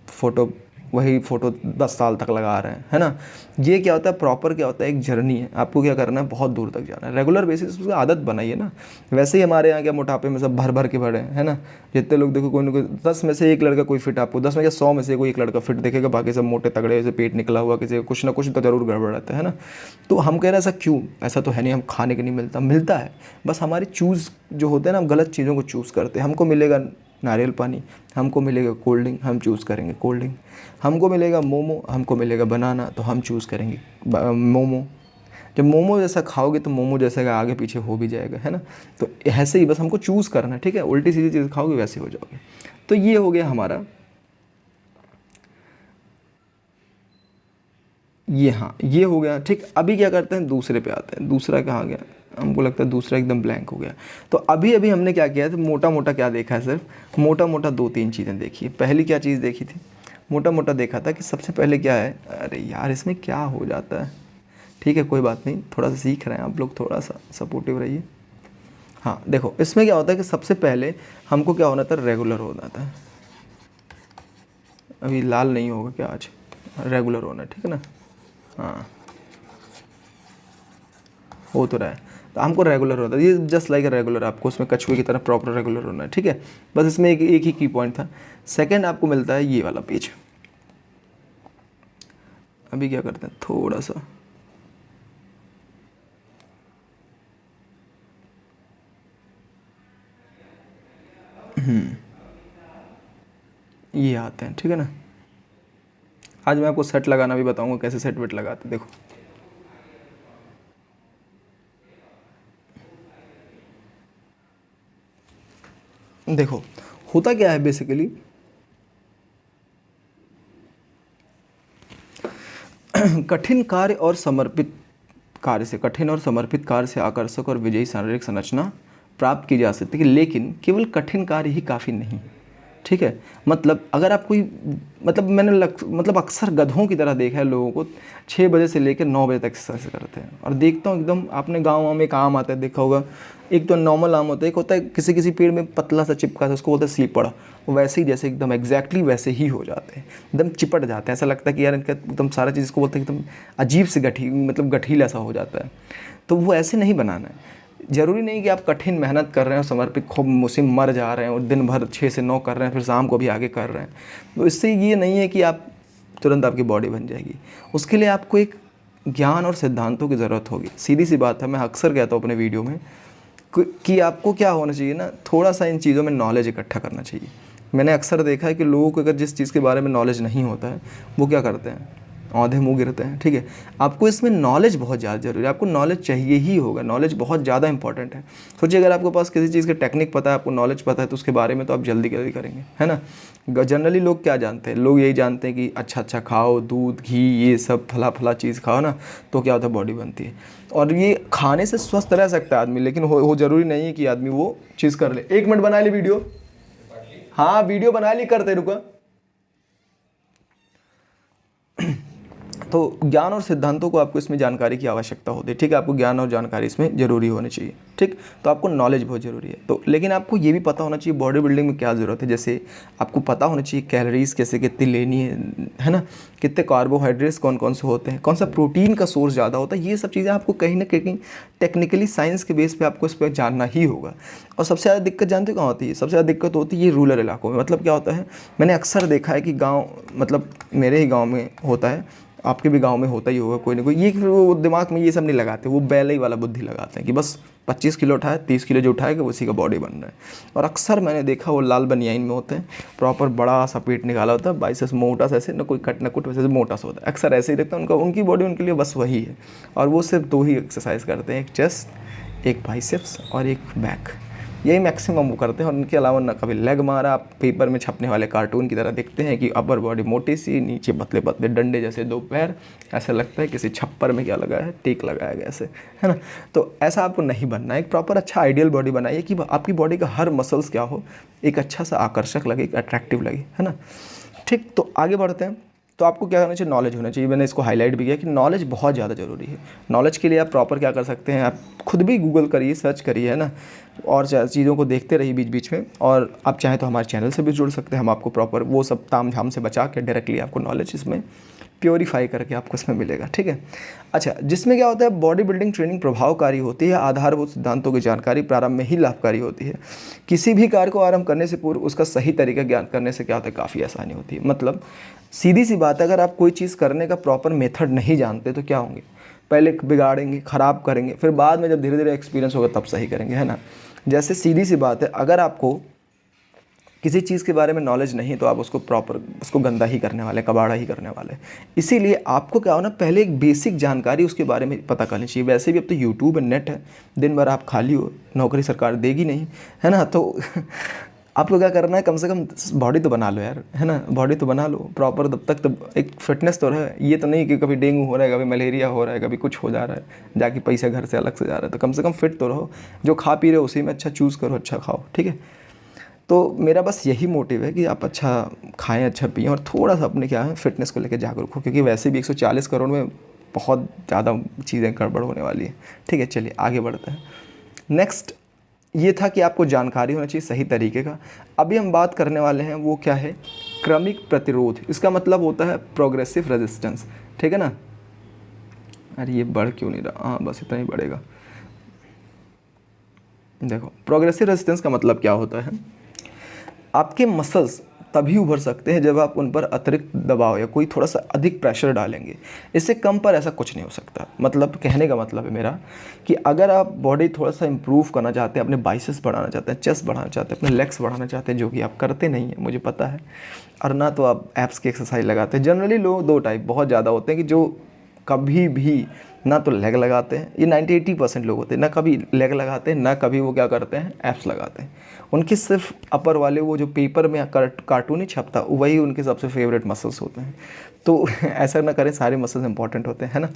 फ़ोटो, वही फ़ोटो 10 साल तक लगा रहे हैं, है ना। ये क्या होता है, प्रॉपर क्या होता है, एक जर्नी है। आपको क्या करना है, बहुत दूर तक जाना है, रेगुलर बेसिस उसकी आदत बनाइए ना। वैसे ही हमारे यहाँ क्या मोटापे में सब भर भर के भरे हैं, है ना। जितने लोग देखो, कोई ना कोई 10 में से 1 लड़का कोई फिट, आपको 10 में क्या 100 में से कोई 1 लड़का फिट देखेगा, बाकी सब मोटे तगड़े, जैसे पेट निकला हुआ, किसी कुछ ना कुछ तो ज़रूर गड़बड़ रहता है ना। तो हम कह रहे हैं ऐसा क्यों, ऐसा तो है नहीं हम खाने के नहीं मिलता है, बस हमारी चूज़ जो होते हैं ना, हम गलत चीज़ों को चूज़ करते हैं। हमको मिलेगा नारियल पानी, हमको मिलेगा कोल्ड ड्रिंक, हम चूज़ करेंगे कोल्ड ड्रिंक। हमको मिलेगा मोमो, हमको मिलेगा बनाना, तो हम चूज़ करेंगे मोमो। जब मोमो जैसा खाओगे तो मोमो जैसा का आगे पीछे हो भी जाएगा, है ना। तो ऐसे ही बस हमको चूज़ करना है, ठीक है। उल्टी सीधी चीज़ खाओगे वैसे हो जाओगे। तो ये हो गया हमारा ये, हाँ ये हो गया ठीक। अभी क्या करते हैं, दूसरे पे आते हैं। दूसरा कहाँ गया, हमको लगता है दूसरा एकदम ब्लैंक हो गया। तो अभी अभी हमने क्या किया है, तो मोटा मोटा क्या देखा है, सिर्फ मोटा मोटा 2-3 चीज़ें देखी है। पहली क्या चीज़ देखी थी, मोटा मोटा देखा था कि सबसे पहले क्या है, अरे यार इसमें क्या हो जाता है, ठीक है कोई बात नहीं, थोड़ा सा सीख रहे हैं आप लोग, थोड़ा सा सपोर्टिव रहिए। हाँ देखो, इसमें क्या होता है कि सबसे पहले हमको क्या होना था, रेगुलर होना था। अभी लाल नहीं होगा क्या आज, रेगुलर होना, ठीक है ना। हाँ हो तो रहा है, तो हमको रेगुलर होता है, ये जस्ट लाइक रेगुलर, आपको उसमें कछुए की तरह प्रॉपर रेगुलर होना है, ठीक है। बस इसमें एक ही की पॉइंट था। सेकंड आपको मिलता है ये वाला पेज। अभी क्या करते हैं, थोड़ा सा ये आते हैं, ठीक है ना। आज मैं आपको सेट लगाना भी बताऊंगा, कैसे सेट वेट लगाते, देखो देखो होता क्या है बेसिकली, कठिन कार्य और समर्पित कार्य से, कठिन और समर्पित कार्य से आकर्षक और विजयी शारीरिक संरचना प्राप्त की जा सकती है, लेकिन केवल कठिन कार्य ही काफ़ी नहीं, ठीक है। मतलब अगर आप कोई, मतलब मैंने मतलब अक्सर गधों की तरह देखा है लोगों को, 6 बजे से लेकर 9 बजे तक एक्सरसाइज करते हैं। और देखता हूँ एकदम, आपने गाँव में एक आम आता है देखा होगा, एक तो नॉर्मल आम होता है, एक होता है किसी किसी पेड़ में पतला सा चिपका था, उसको बोलते हैं सीपड़। वो वैसे ही, जैसे एकदम एग्जैक्टली वैसे ही हो जाते हैं, एकदम चिपट जाते हैं। ऐसा लगता है कि यार इनका एकदम सारा चीज़, इसको बोलते हैं एकदम अजीब से मतलब गठीला सा हो जाता है। तो वो ऐसे नहीं बनाना है। ज़रूरी नहीं कि आप कठिन मेहनत कर रहे हैं और समर्पित खूब मुसीम मर जा रहे हैं और दिन भर 6 से 9 कर रहे हैं, फिर शाम को भी आगे कर रहे हैं, तो इससे ये नहीं है कि आप तुरंत आपकी बॉडी बन जाएगी। उसके लिए आपको एक ज्ञान और सिद्धांतों की ज़रूरत होगी। सीधी सी बात है, मैं अक्सर कहता हूँ अपने वीडियो में कि आपको क्या होना चाहिए ना, थोड़ा सा इन चीज़ों में नॉलेज इकट्ठा करना चाहिए। मैंने अक्सर देखा है कि लोगों को अगर जिस चीज़ के बारे में नॉलेज नहीं होता है, वो क्या करते हैं, औंधे मुँह गिरते हैं, ठीक है। आपको इसमें नॉलेज बहुत ज़्यादा ज़रूरी है, आपको नॉलेज चाहिए ही होगा, नॉलेज बहुत ज़्यादा इंपॉर्टेंट है। सोचिए अगर आपके पास किसी चीज़ का टेक्निक पता है, आपको नॉलेज पता है, तो उसके बारे में तो आप जल्दी जल्दी करेंगे, है ना। जनरली लोग क्या जानते हैं, लोग यही जानते हैं कि अच्छा अच्छा खाओ, दूध घी ये सब फला फला चीज़ खाओ ना, तो क्या होता है, बॉडी बनती है। और ये खाने से स्वस्थ रह सकता है आदमी, लेकिन हो ज़रूरी नहीं है कि आदमी वो चीज़ कर ले। 1 मिनट बना ली वीडियो, हाँ वीडियो बना ली, करते रुका। तो ज्ञान और सिद्धांतों को आपको इसमें जानकारी की आवश्यकता होती है, ठीक है। आपको ज्ञान और जानकारी इसमें ज़रूरी होनी चाहिए, ठीक। तो आपको नॉलेज बहुत ज़रूरी है। तो लेकिन आपको ये भी पता होना चाहिए बॉडी बिल्डिंग में क्या ज़रूरत है। जैसे आपको पता होना चाहिए कैलोरीज कैसे कितनी लेनी है ना, कितने कार्बोहाइड्रेट्स कौन कौन से होते हैं, कौन सा प्रोटीन का सोर्स ज़्यादा होता है। ये सब चीज़ें आपको कहीं ना कहीं टेक्निकली साइंस के बेस पे आपको इस पर जानना ही होगा। और सबसे ज़्यादा दिक्कत जानते हो कहाँ होती है? सबसे ज़्यादा दिक्कत होती है ये रूरल इलाकों में। मतलब क्या होता है, मैंने अक्सर देखा है कि गाँव, मतलब मेरे ही गाँव में होता है, आपके भी गांव में होता ही होगा कोई ना कोई, ये वो दिमाग में ये सब नहीं लगाते, वो बैले वाला बुद्धि लगाते हैं कि बस 25 किलो उठाए, 30 किलो जो उठाएगा उसी का बॉडी बन रहा है। और अक्सर मैंने देखा वो लाल बनियाइन में होते हैं, प्रॉपर बड़ा सा पेट निकाला होता है, बाइसेप्स मोटा सा, ऐसे ना कोई कट ना कुट, वैसे मोटा सा होता है। अक्सर ऐसे ही देखता है उनकी बॉडी, उनके लिए बस वही है। और वो सिर्फ 2 ही एक्सरसाइज करते हैं, एक चेस्ट, एक बाइसेप्स और एक बैक, यही मैक्सिमम वो करते हैं। और उनके अलावा ना कभी लेग मारा। आप पेपर में छपने वाले कार्टून की तरह दिखते हैं कि अपर बॉडी मोटी सी, नीचे पतले पतले डंडे जैसे 2 पैर, ऐसा लगता है किसी छप्पर में क्या लगाया है, टीक लगाया गया ऐसे, है ना। तो ऐसा आपको नहीं बनना है। एक प्रॉपर अच्छा आइडियल बॉडी बनाइए कि आपकी बॉडी का हर मसल्स क्या हो, एक अच्छा सा आकर्षक लगे, एक अट्रैक्टिव लगे, है ना। ठीक, तो आगे बढ़ते हैं। तो आपको क्या करना चाहिए, नॉलेज होना चाहिए। मैंने इसको हाईलाइट भी किया कि नॉलेज बहुत ज़्यादा ज़रूरी है। नॉलेज के लिए आप प्रॉपर क्या कर सकते हैं, आप खुद भी गूगल करिए, सर्च करिए, है ना, और चीज़ों को देखते रहिए बीच बीच में। और आप चाहें तो हमारे चैनल से भी जुड़ सकते हैं, हम आपको प्रॉपर वो सब ताम झाम से बचा के डायरेक्टली आपको नॉलेज इसमें प्योरीफाई करके आपको इसमें मिलेगा, ठीक है। अच्छा, जिसमें क्या होता है, बॉडी बिल्डिंग ट्रेनिंग प्रभावकारी होती है, आधारभूत सिद्धांतों की जानकारी प्रारंभ में ही लाभकारी होती है। किसी भी कार्य को आरंभ करने से पूर्व उसका सही तरीका ज्ञान करने से क्या होता है, काफ़ी आसानी होती है। मतलब सीधी सी बात है, अगर आप कोई चीज़ करने का प्रॉपर मेथड नहीं जानते तो क्या होंगे, पहले बिगाड़ेंगे, ख़राब करेंगे, फिर बाद में जब धीरे धीरे एक्सपीरियंस होगा तब सही करेंगे, है ना। जैसे सीधी सी बात है, अगर आपको किसी चीज़ के बारे में नॉलेज नहीं तो आप उसको प्रॉपर उसको गंदा ही करने वाले, कबाड़ा ही करने वाले। इसीलिए आपको क्या हो ना, पहले एक बेसिक जानकारी उसके बारे में पता करनी चाहिए। वैसे भी अब तो यूट्यूब है, नेट है, दिन भर आप खाली हो, नौकरी सरकार देगी नहीं, है ना। तो आपको क्या करना है, कम से कम बॉडी तो बना लो यार, है ना, बॉडी तो बना लो प्रॉपर। तब तक तो एक फिटनेस तो रहे। ये तो नहीं कि कभी डेंगू हो रहा है, कभी मलेरिया हो रहा है, कभी कुछ हो जा रहा है, जाके पैसा घर से अलग से जा रहा है। तो कम से कम फिट तो रहो, जो खा पी रहे हो उसी में अच्छा चूज़ करो, अच्छा खाओ, ठीक है। तो मेरा बस यही मोटिव है कि आप अच्छा खाएं, अच्छा पिएं, और थोड़ा सा अपने क्या है फिटनेस को लेकर जागरूक हो, क्योंकि वैसे भी 140 करोड़ में बहुत ज़्यादा चीज़ें गड़बड़ होने वाली है, ठीक है। चलिए आगे बढ़ते हैं। नेक्स्ट ये था कि आपको जानकारी होना चाहिए सही तरीके का। अभी हम बात करने वाले हैं वो क्या है, क्रमिक प्रतिरोध। इसका मतलब होता है प्रोग्रेसिव रेजिस्टेंस, ठीक है ना। अरे ये बढ़ क्यों नहीं रहा, हाँ बस इतना ही बढ़ेगा। देखो, प्रोग्रेसिव रेजिस्टेंस का मतलब क्या होता है, आपके मसल्स तभी उभर सकते हैं जब आप उन पर अतिरिक्त दबाव या कोई थोड़ा सा अधिक प्रेशर डालेंगे। इससे कम पर ऐसा कुछ नहीं हो सकता। मतलब कहने का मतलब है मेरा कि अगर आप बॉडी थोड़ा सा इंप्रूव करना चाहते हैं, अपने बाइसेप्स बढ़ाना चाहते हैं, चेस्ट बढ़ाना चाहते हैं, अपने लेग्स बढ़ाना चाहते हैं, जो कि आप करते नहीं हैं मुझे पता है, और ना तो आप एप्स की एक्सरसाइज लगाते हैं। जनरली लोग 2 टाइप बहुत ज़्यादा होते हैं कि जो कभी भी ना तो लेग लगाते हैं, ये 90-80% लोग होते हैं, ना कभी लेग लगाते हैं, ना कभी वो क्या करते हैं, एप्स लगाते हैं। उनके सिर्फ अपर वाले वो जो पेपर में कार्टून ही छपता वही उनके सबसे फेवरेट मसल्स होते हैं। तो ऐसा ना करें, सारे मसल्स इंपॉर्टेंट होते हैं, है ना।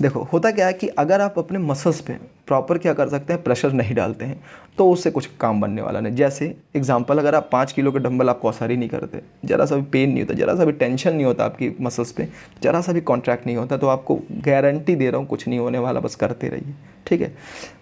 देखो होता क्या है कि अगर आप अपने मसल्स पे प्रॉपर क्या कर सकते हैं, प्रेशर नहीं डालते हैं, तो उससे कुछ काम बनने वाला नहीं। जैसे एग्जांपल, अगर आप 5 किलो के डंबल आप कौसारी नहीं करते, ज़रा सा भी पेन नहीं होता, ज़रा सा भी टेंशन नहीं होता आपकी मसल्स पे, ज़रा सा भी कॉन्ट्रैक्ट नहीं होता, तो आपको गारंटी दे रहा हूँ कुछ नहीं होने वाला, बस करते रहिए, ठीक है।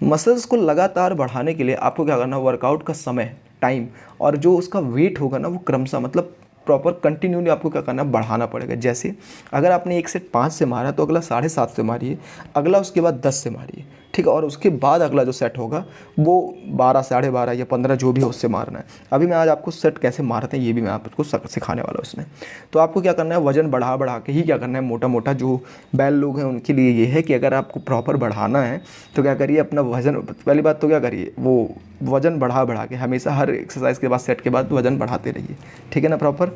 मसल्स को लगातार बढ़ाने के लिए आपको क्या करना, वर्कआउट का समय, टाइम और जो उसका वेट होगा ना, वो क्रमशः मतलब प्रॉपर कंटिन्यूली आपको क्या करना, बढ़ाना पड़ेगा। जैसे अगर आपने एक सेट 5 से मारा तो अगला 7.5 से मारिए, अगला उसके बाद 10 से मारिए, ठीक है। और उसके बाद अगला जो सेट होगा वो 12, 12.5 या 15 जो भी हो उससे मारना है। अभी मैं आज आपको सेट कैसे मारते हैं ये भी मैं आपको सिखाने वाला हूँ उसमें। तो आपको क्या करना है, वजन बढ़ा बढ़ा के ही क्या करना है, मोटा मोटा जो बैल लोग हैं उनके लिए ये है कि अगर आपको प्रॉपर बढ़ाना है तो क्या करिए, अपना वजन, पहली बात तो क्या करिए, वो वजन बढ़ा बढ़ा के हमेशा हर एक्सरसाइज के बाद, सेट के बाद वजन बढ़ाते रहिए, ठीक है ना प्रॉपर।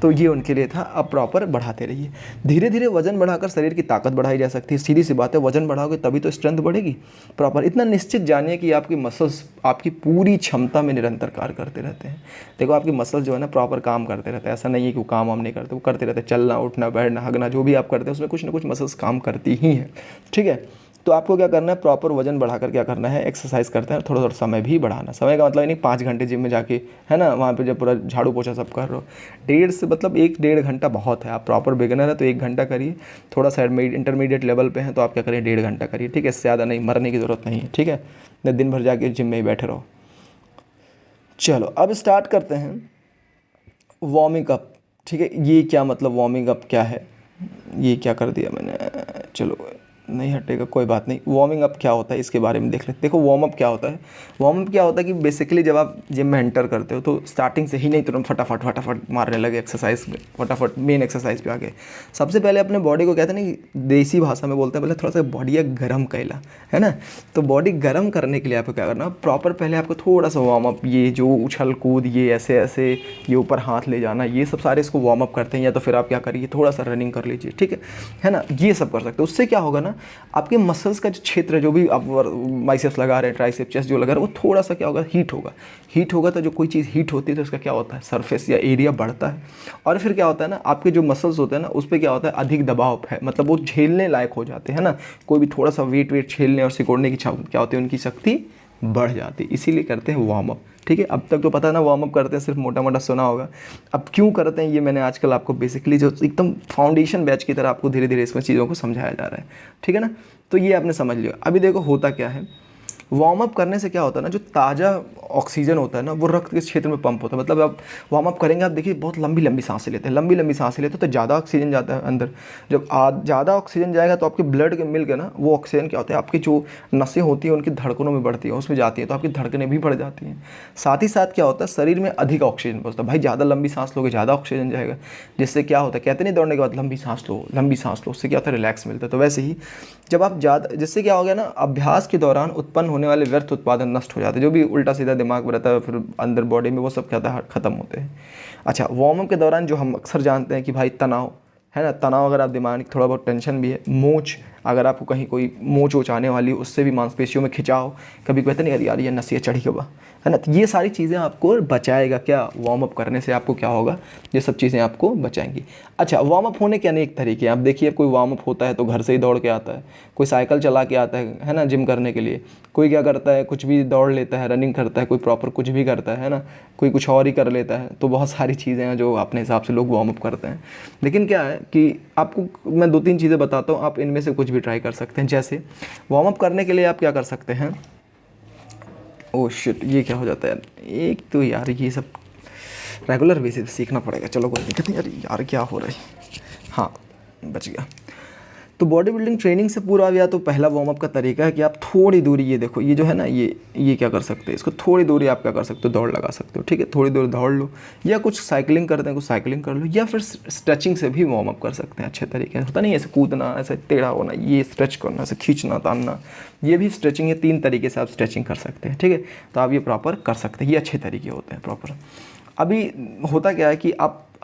तो ये उनके लिए था। अब प्रॉपर बढ़ाते रहिए, धीरे धीरे वजन बढ़ाकर शरीर की ताकत बढ़ाई जा सकती है। सीधी सी बात है, वजन बढ़ाओगे तभी तो स्ट्रेंथ बढ़ेगी। प्रॉपर इतना निश्चित जानिए कि आपकी मसल्स आपकी पूरी क्षमता में निरंतर कार्य करते रहते हैं। देखो आपकी मसल्स जो है ना प्रॉपर काम करते रहते हैं, ऐसा नहीं है कि वो काम हम नहीं करते, वो करते रहते हैं। चलना, उठना, बैठना, हगना, जो भी आप करते हैं उसमें कुछ ना कुछ मसल्स काम करती ही हैं, ठीक है। तो आपको क्या करना है, प्रॉपर वजन बढ़ाकर क्या करना है, एक्सरसाइज करते हैं, थोड़ा थोड़ा समय भी बढ़ाना। समय का मतलब नहीं 5 घंटे जिम में जाके, है ना, वहाँ पे जब पूरा झाड़ू पोछा सब कर रहे हो, 1.5 घंटा बहुत है। आप प्रॉपर बिगिनर है तो 1 घंटा करिए, थोड़ा सा इंटरमीडिएट लेवल पे हैं तो आप क्या करिए 1.5 घंटा करिए, ठीक है, इससे ज़्यादा नहीं, मरने की ज़रूरत नहीं है, ठीक है, नहीं दिन भर जाके जिम में ही बैठे रहो। चलो अब स्टार्ट करते हैं वार्मिंग अप, ठीक है। ये क्या मतलब वार्मिंग अप क्या है, ये क्या कर दिया मैंने, चलो नहीं हटेगा कोई बात नहीं। वार्मिंग अप क्या होता है इसके बारे में देख लेते। देखो वार्म अप क्या होता है, वार्म अप क्या होता है कि बेसिकली जब आप जिम में एंटर करते हो तो स्टार्टिंग से ही नहीं तुरंत फटाफट फटाफट मारने लगे एक्सरसाइज में, फटाफट मेन एक्सरसाइज पे आ गए। सबसे पहले अपने बॉडी को कहते हैं ना कि देसी भाषा में बोलते हैं पहले थोड़ा सा बॉडी गर्म कैला, है ना। तो बॉडी गर्म करने के लिए आपको क्या करना, प्रॉपर पहले आपको थोड़ा सा वार्म अप, ये जो उछल कूद, ये ऐसे ऐसे, ये ऊपर हाथ ले जाना, ये सब सारे इसको वार्म अप करते हैं। या तो फिर आप क्या करिए थोड़ा सा रनिंग कर लीजिए, ठीक है ना, ये सब कर सकते हो। उससे क्या होगा ना, आपके मसल्स का जो क्षेत्र है, जो भी आप बाइसेप्स लगा रहे हैं, ट्राइसेप, चेस्ट जो लगा रहे हैं, वो थोड़ा सा क्या होगा, हीट होगा। हीट होगा तो जो कोई चीज़ हीट होती है तो उसका क्या होता है, सरफेस या एरिया बढ़ता है। और फिर क्या होता है ना, आपके जो मसल्स होते हैं ना उस पर क्या होता है, अधिक दबाव है, मतलब वो झेलने लायक हो जाते हैं ना। कोई भी थोड़ा सा वेट झेलने और सिकोड़ने की क्या होती है, उनकी शक्ति बढ़ जाती है, इसीलिए करते हैं वार्म अप, ठीक है। अब तक तो पता है ना वार्म अप करते हैं, सिर्फ मोटा मोटा सुना होगा। अब क्यों करते हैं ये मैंने आजकल आपको बेसिकली जो एकदम फाउंडेशन बैच की तरह आपको धीरे धीरे इसमें चीज़ों को समझाया जा रहा है, ठीक है ना। तो ये आपने समझ लिया। अभी देखो होता क्या है, वार्म अप करने से क्या होता है ना, जो ताज़ा ऑक्सीजन होता है ना वो रक्त के क्षेत्र में पंप होता है। मतलब आप वार्म अप करेंगे, आप देखिए बहुत लंबी लंबी सांसें लेते हैं, लंबी लंबी सांसें लेते हैं तो ज़्यादा ऑक्सीजन जाता है अंदर। जब ज़्यादा ऑक्सीजन जाएगा तो आपके ब्लड के मिल के ना वो ऑक्सीजन क्या होता है, आपकी जो नसें होती हैं उनकी धड़कनों में बढ़ती है, उसमें जाती है तो आपकी धड़कनें भी बढ़ जाती हैं। साथ ही साथ क्या होता है, शरीर में अधिक ऑक्सीजन पहुँचता है। भाई ज़्यादा लंबी सांस लोगे ज़्यादा ऑक्सीजन जाएगा, जिससे क्या होता है, कहते नहीं दौड़ने के बाद लंबी सांस लो, लंबी सांस लो, उससे क्या होता है, रिलैक्स मिलता है। तो वैसे ही जब आप ज़्यादा, जिससे क्या हो गया ना, अभ्यास के दौरान उत्पन्न होने वाले व्यर्थ उत्पादन नष्ट हो जाते हैं, जो भी उल्टा सीधा दिमाग में रहता है फिर अंदर बॉडी में, वो सब क्या होता है, खत्म होते हैं। अच्छा, वार्म अप के दौरान जो हम अक्सर जानते हैं कि भाई तनाव है ना, तनाव अगर आप दिमाग थोड़ा बहुत टेंशन भी है, मोच अगर आपको कहीं कोई मोच वोच आने वाली, उससे भी मांसपेशियों में खिंचाव, कभी कहते नहीं यार ये नसिया चढ़ी हुआ है ना, तो ये सारी चीज़ें आपको बचाएगा। क्या वार्म अप करने से आपको क्या होगा, ये सब चीज़ें आपको बचाएंगी। अच्छा, वार्म अप होने के अनेक तरीके हैं। आप देखिए, कोई वार्म अप होता है तो घर से ही दौड़ के आता है, कोई साइकिल चला के आता है ना जिम करने के लिए, कोई क्या करता है कुछ भी दौड़ लेता है, रनिंग करता है, कोई प्रॉपर कुछ भी करता है ना, कोई कुछ और ही कर लेता है। तो बहुत सारी चीज़ें हैं जो अपने हिसाब से लोग वार्म अप करते हैं। लेकिन क्या है कि आपको मैं 2-3 चीज़ें बताता हूँ, आप इनमें से कुछ भी ट्राई कर सकते हैं। जैसे वार्म अप करने के लिए आप क्या कर सकते हैं, ओह शिट, ये क्या हो जाता है यार, एक तो यार ये सब रेगुलर बेसिस सीखना पड़ेगा। चलो कोई दिक्कत नहीं यार क्या हो रहा है, हाँ बच गया। तो बॉडी बिल्डिंग ट्रेनिंग से पूरा गया तो पहला वार्म अप का तरीका है कि आप थोड़ी दूरी, ये देखो ये जो है ना, ये क्या कर सकते हैं, इसको थोड़ी दूरी आप क्या कर सकते हो, दौड़ लगा सकते हो, ठीक है, थोड़ी दूर दौड़ लो, या कुछ साइकिलिंग करते हैं कुछ साइकिलिंग कर लो, या फिर स्ट्रेचिंग से भी वार्म अप कर सकते हैं अच्छे तरीके से। होता नहीं ऐसे कूदना, ऐसे टेढ़ा होना, ये स्ट्रेच करना, ऐसे खींचना तानना, ये भी स्ट्रेचिंग है। 3 तरीके से आप स्ट्रेचिंग कर सकते हैं, ठीक है। तो आप ये प्रॉपर कर सकते हैं, ये अच्छे तरीके होते हैं प्रॉपर। अभी होता क्या है कि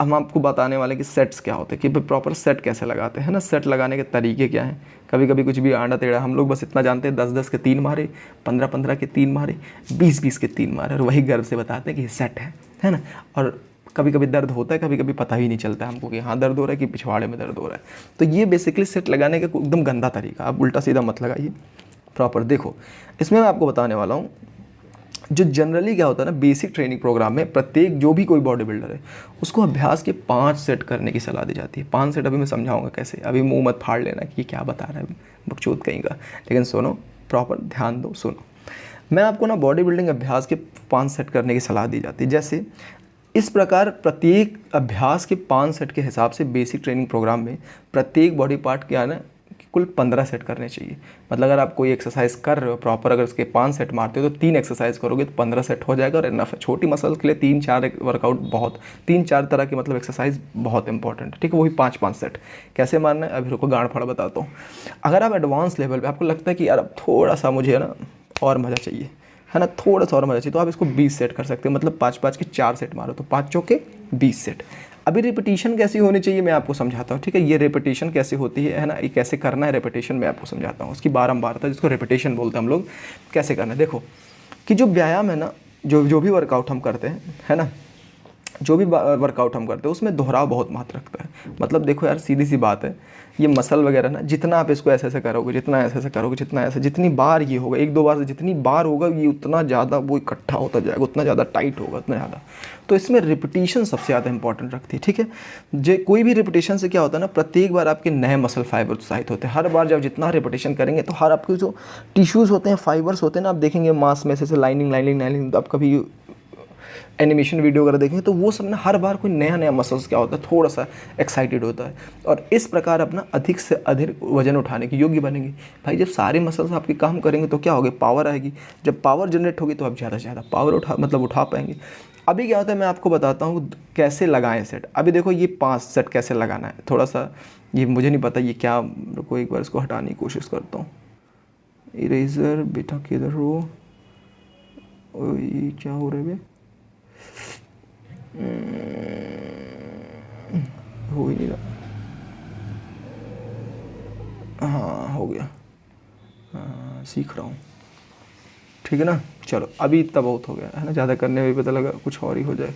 हम आपको बताने वाले कि सेट्स क्या होते हैं, कि प्रॉपर सेट कैसे लगाते हैं ना, सेट लगाने के तरीके क्या हैं। कभी कभी कुछ भी आड़ा टेढ़ा, हम लोग बस इतना जानते हैं 10-10 के 3 मारे, 15-15 के 3 मारे, 20-20 के 3 मारे, और वही गर्व से बताते हैं कि ये सेट है ना। और कभी कभी दर्द होता है, कभी कभी पता ही नहीं चलता हमको कि हाँ दर्द हो रहा है कि पिछवाड़े में दर्द हो रहा है। तो ये बेसिकली सेट लगाने का एकदम गंदा तरीका, आप उल्टा सीधा मत लगाइए, प्रॉपर देखो। इसमें मैं आपको बताने वाला हूँ जो जनरली क्या होता है ना, बेसिक ट्रेनिंग प्रोग्राम में प्रत्येक जो भी कोई बॉडी बिल्डर है उसको अभ्यास के 5 सेट करने की सलाह दी जाती है। 5 सेट अभी मैं समझाऊंगा कैसे, अभी मुंह मत फाड़ लेना कि क्या बता रहा है बकचोद कहीं का, लेकिन सुनो, प्रॉपर ध्यान दो, सुनो। मैं आपको ना बॉडी बिल्डिंग अभ्यास के 5 सेट करने की सलाह दी जाती है। जैसे इस प्रकार प्रत्येक अभ्यास के 5 सेट के हिसाब से बेसिक ट्रेनिंग प्रोग्राम में प्रत्येक बॉडी पार्ट क्या है ना, कुल 15 सेट करने चाहिए। मतलब अगर आप कोई एक्सरसाइज कर रहे हो प्रॉपर, अगर उसके 5 सेट मारते हो तो 3 एक्सरसाइज करोगे तो 15 सेट हो जाएगा और इनफ है। छोटी मसल के लिए 3-4 वर्कआउट बहुत, 3-4 तरह की मतलब एक्सरसाइज बहुत इंपॉर्टेंट है, ठीक है। वही 5-5 सेट कैसे मारना है अभी रुको गाड़ फाड़ बताता हूँ। अगर आप एडवांस लेवल पर आपको लगता है कि यार अब थोड़ा सा मुझे ना और मज़ा चाहिए, है ना, थोड़ा सा और मज़ा चाहिए, तो आप इसको 20 सेट कर सकते हैं। मतलब 5-5 के 4 सेट मारो तो 5 चौके 20 सेट। अभी रिपीटिशन कैसी होनी चाहिए मैं आपको समझाता हूँ, ठीक है। ये रिपीटिशन कैसे होती है ना, ये कैसे करना है रिपीटिशन मैं आपको समझाता हूँ। उसकी बारंबारता जिसको रिपीटिशन बोलते हैं हम लोग, कैसे करना है। देखो कि जो व्यायाम है ना, जो भी वर्कआउट हम करते हैं, है ना, जो भी वर्कआउट हम करते हैं उसमें दोहराव बहुत महत्व रखता है। मतलब देखो यार, सीधी सी बात है, ये मसल वगैरह ना, जितना आप इसको ऐसे ऐसे करोगे, जितना ऐसे ऐसे करोगे, जितना ऐसे, जितनी बार ये होगा, एक दो बार से जितनी बार होगा ये उतना ज़्यादा वो इकट्ठा होता जाएगा, उतना ज़्यादा टाइट होगा, उतना ज़्यादा। तो इसमें रिपीटिशन सबसे ज़्यादा इंपॉर्टेंट रखती है, ठीक है। जो कोई भी रिपीटिशन से क्या होता है ना, प्रत्येक बार आपके नए मसल फाइबर उत्साहित होते हैं। हर बार जब जितना रिपीटिशन करेंगे तो हर आपके जो टिश्यूज़ होते हैं, फाइबर्स होते हैं ना, आप देखेंगे मांस में से लाइनिंग लाइनिंग लाइनिंग, तो आप कभी एनिमेशन वीडियो वगैरह देखेंगे तो वो सब ना हर बार कोई नया नया मसल्स क्या होता है, थोड़ा सा एक्साइटेड होता है, और इस प्रकार अपना अधिक से अधिक वजन उठाने के योग्य बनेंगे। भाई जब सारे मसल्स आपके काम करेंगे तो क्या होगा, पावर आएगी। जब पावर जनरेट होगी तो आप ज़्यादा से ज़्यादा पावर उठा पाएंगे। अभी क्या होता है, मैं आपको बताता हूँ कैसे लगाएं सेट। अभी देखो ये 5 सेट कैसे लगाना है, थोड़ा सा ये मुझे नहीं पता ये क्या, रुको एक बार इसको हटाने की कोशिश करता हूँ। इरेजर बेटा किधर हो, ये क्या हो रहा है, हो ही नहीं रहा। हाँ हो गया, हाँ सीख रहा हूँ, ठीक है ना। चलो अभी इतना बहुत हो गया है ना, ज़्यादा करने में भी पता लगा कुछ और ही हो जाए।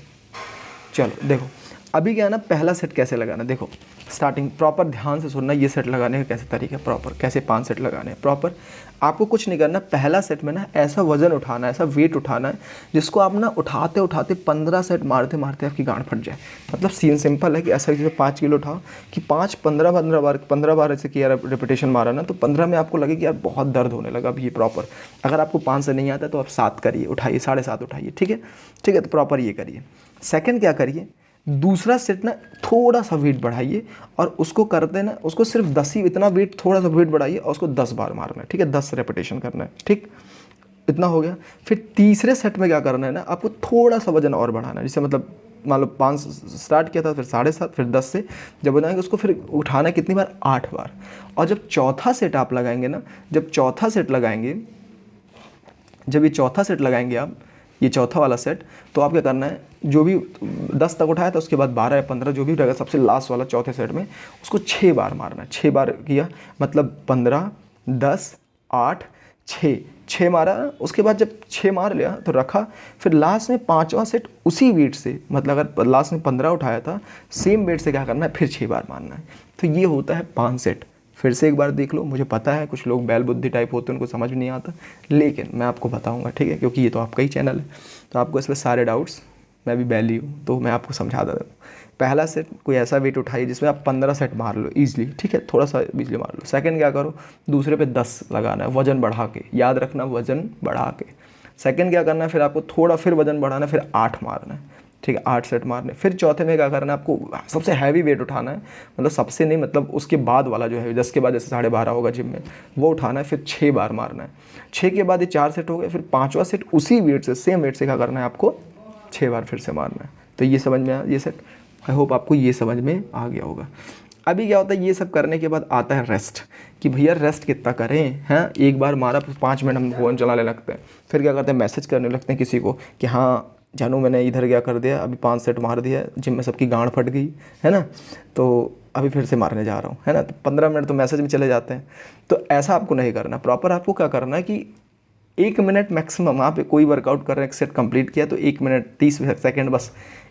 चलो देखो अभी क्या है ना, पहला सेट कैसे लगाना, देखो स्टार्टिंग प्रॉपर ध्यान से सुनना, ये सेट लगाने का कैसे तरीका है, प्रॉपर कैसे 5 सेट लगाने हैं प्रॉपर। आपको कुछ नहीं करना, पहला सेट में ना ऐसा वजन उठाना है, ऐसा वेट उठाना है जिसको आप ना उठाते उठाते 15 सेट मारते मारते आपकी गांड फट जाए। मतलब सीन सिंपल है कि ऐसा जैसे 5 किलो उठाओ कि 15 बार ऐसे किया, रिपीटेशन मारा ना, तो 15 में आपको लगे कि यार बहुत दर्द होने लगा। अब ये प्रॉपर, अगर आपको 5 से नहीं आता तो आप 7 करिए, उठाइए, 7.5 उठाइए, ठीक है, ठीक है। तो प्रॉपर ये करिए। सेकंड क्या करिए, दूसरा सेट ना थोड़ा सा वेट बढ़ाइए और उसको करते ना, उसको सिर्फ 10 ही, इतना वेट, थोड़ा सा वेट बढ़ाइए और उसको 10 बार मारना है, ठीक है, 10 रेपिटेशन करना है, ठीक, इतना हो गया। फिर तीसरे सेट में क्या करना है ना, आपको थोड़ा सा वजन और बढ़ाना है। जैसे मतलब मान लो 5 स्टार्ट किया था, फिर 7.5, फिर 10 से जब बनाएंगे उसको फिर उठाना है कितनी बार, 8 बार। और जब चौथा सेट आप लगाएंगे ना, जब चौथा सेट लगाएंगे, जब ये चौथा सेट लगाएंगे आप, ये चौथा वाला सेट, तो आप क्या करना है, जो भी 10 तक उठाया था उसके बाद 12 या 15 जो भी रहेगा, सबसे लास्ट वाला चौथे सेट में उसको 6 बार मारना है। 6 बार किया मतलब 15, 10, 8, 6 मारा। उसके बाद जब 6 मार लिया तो रखा, फिर लास्ट में 5वां सेट उसी वेट से, मतलब अगर लास्ट में 15 उठाया था, सेम वेट से क्या करना है, फिर 6 बार मारना है। तो ये होता है 5 सेट। फिर से एक बार देख लो, मुझे पता है कुछ लोग बैल बुद्धि टाइप होते हैं, उनको समझ में नहीं आता, लेकिन मैं आपको बताऊंगा, ठीक है, क्योंकि ये तो आपका ही चैनल है, तो आपको इसमें सारे डाउट्स, मैं भी बैल ही हूँ तो मैं आपको समझा देता हूँ। पहला सेट कोई ऐसा वेट उठाइए जिसमें आप 15 सेट मार लो ईजिली, ठीक है, थोड़ा सा बिजली मार लो। सेकंड क्या करो, दूसरे पे 10 लगाना है, वजन बढ़ा के, याद रखना वजन बढ़ा के। सेकंड क्या करना है, फिर आपको थोड़ा फिर वजन बढ़ाना है, फिर 8 मारना है, ठीक है, 8 सेट मारने। फिर चौथे में क्या करना है, आपको सबसे हैवी वेट उठाना है, मतलब सबसे नहीं, मतलब उसके बाद वाला जो है 10 के बाद जैसे 12.5 होगा जिम में, वो उठाना है, फिर 6 बार मारना है। 6 के बाद ये 4 सेट हो गए, फिर 5वां सेट उसी वेट से, सेम वेट से क्या करना है, आपको 6 बार फिर से मारना है। तो ये समझ में आया ये सेट, आई होप आपको ये समझ में आ गया होगा। अभी क्या होता है, ये सब करने के बाद आता है रेस्ट, कि भैया रेस्ट कितना करें हैं। एक बार मारा 5 मिनट हम फ़ोन चलाने लगते हैं, फिर क्या करते हैं, मैसेज करने लगते हैं किसी को कि हाँ जानू मैंने इधर क्या कर दिया, अभी 5 सेट मार दिया, जिम में सबकी गांड फट गई है ना, तो अभी फिर से मारने जा रहा हूँ, है ना। तो 15 मिनट तो मैसेज में चले जाते हैं। तो ऐसा आपको नहीं करना, प्रॉपर आपको क्या करना है कि 1 मिनट मैक्सिमम, आप कोई वर्कआउट कर रहे हैं, एक सेट कंप्लीट किया तो 1 मिनट 30 सेकंड बस,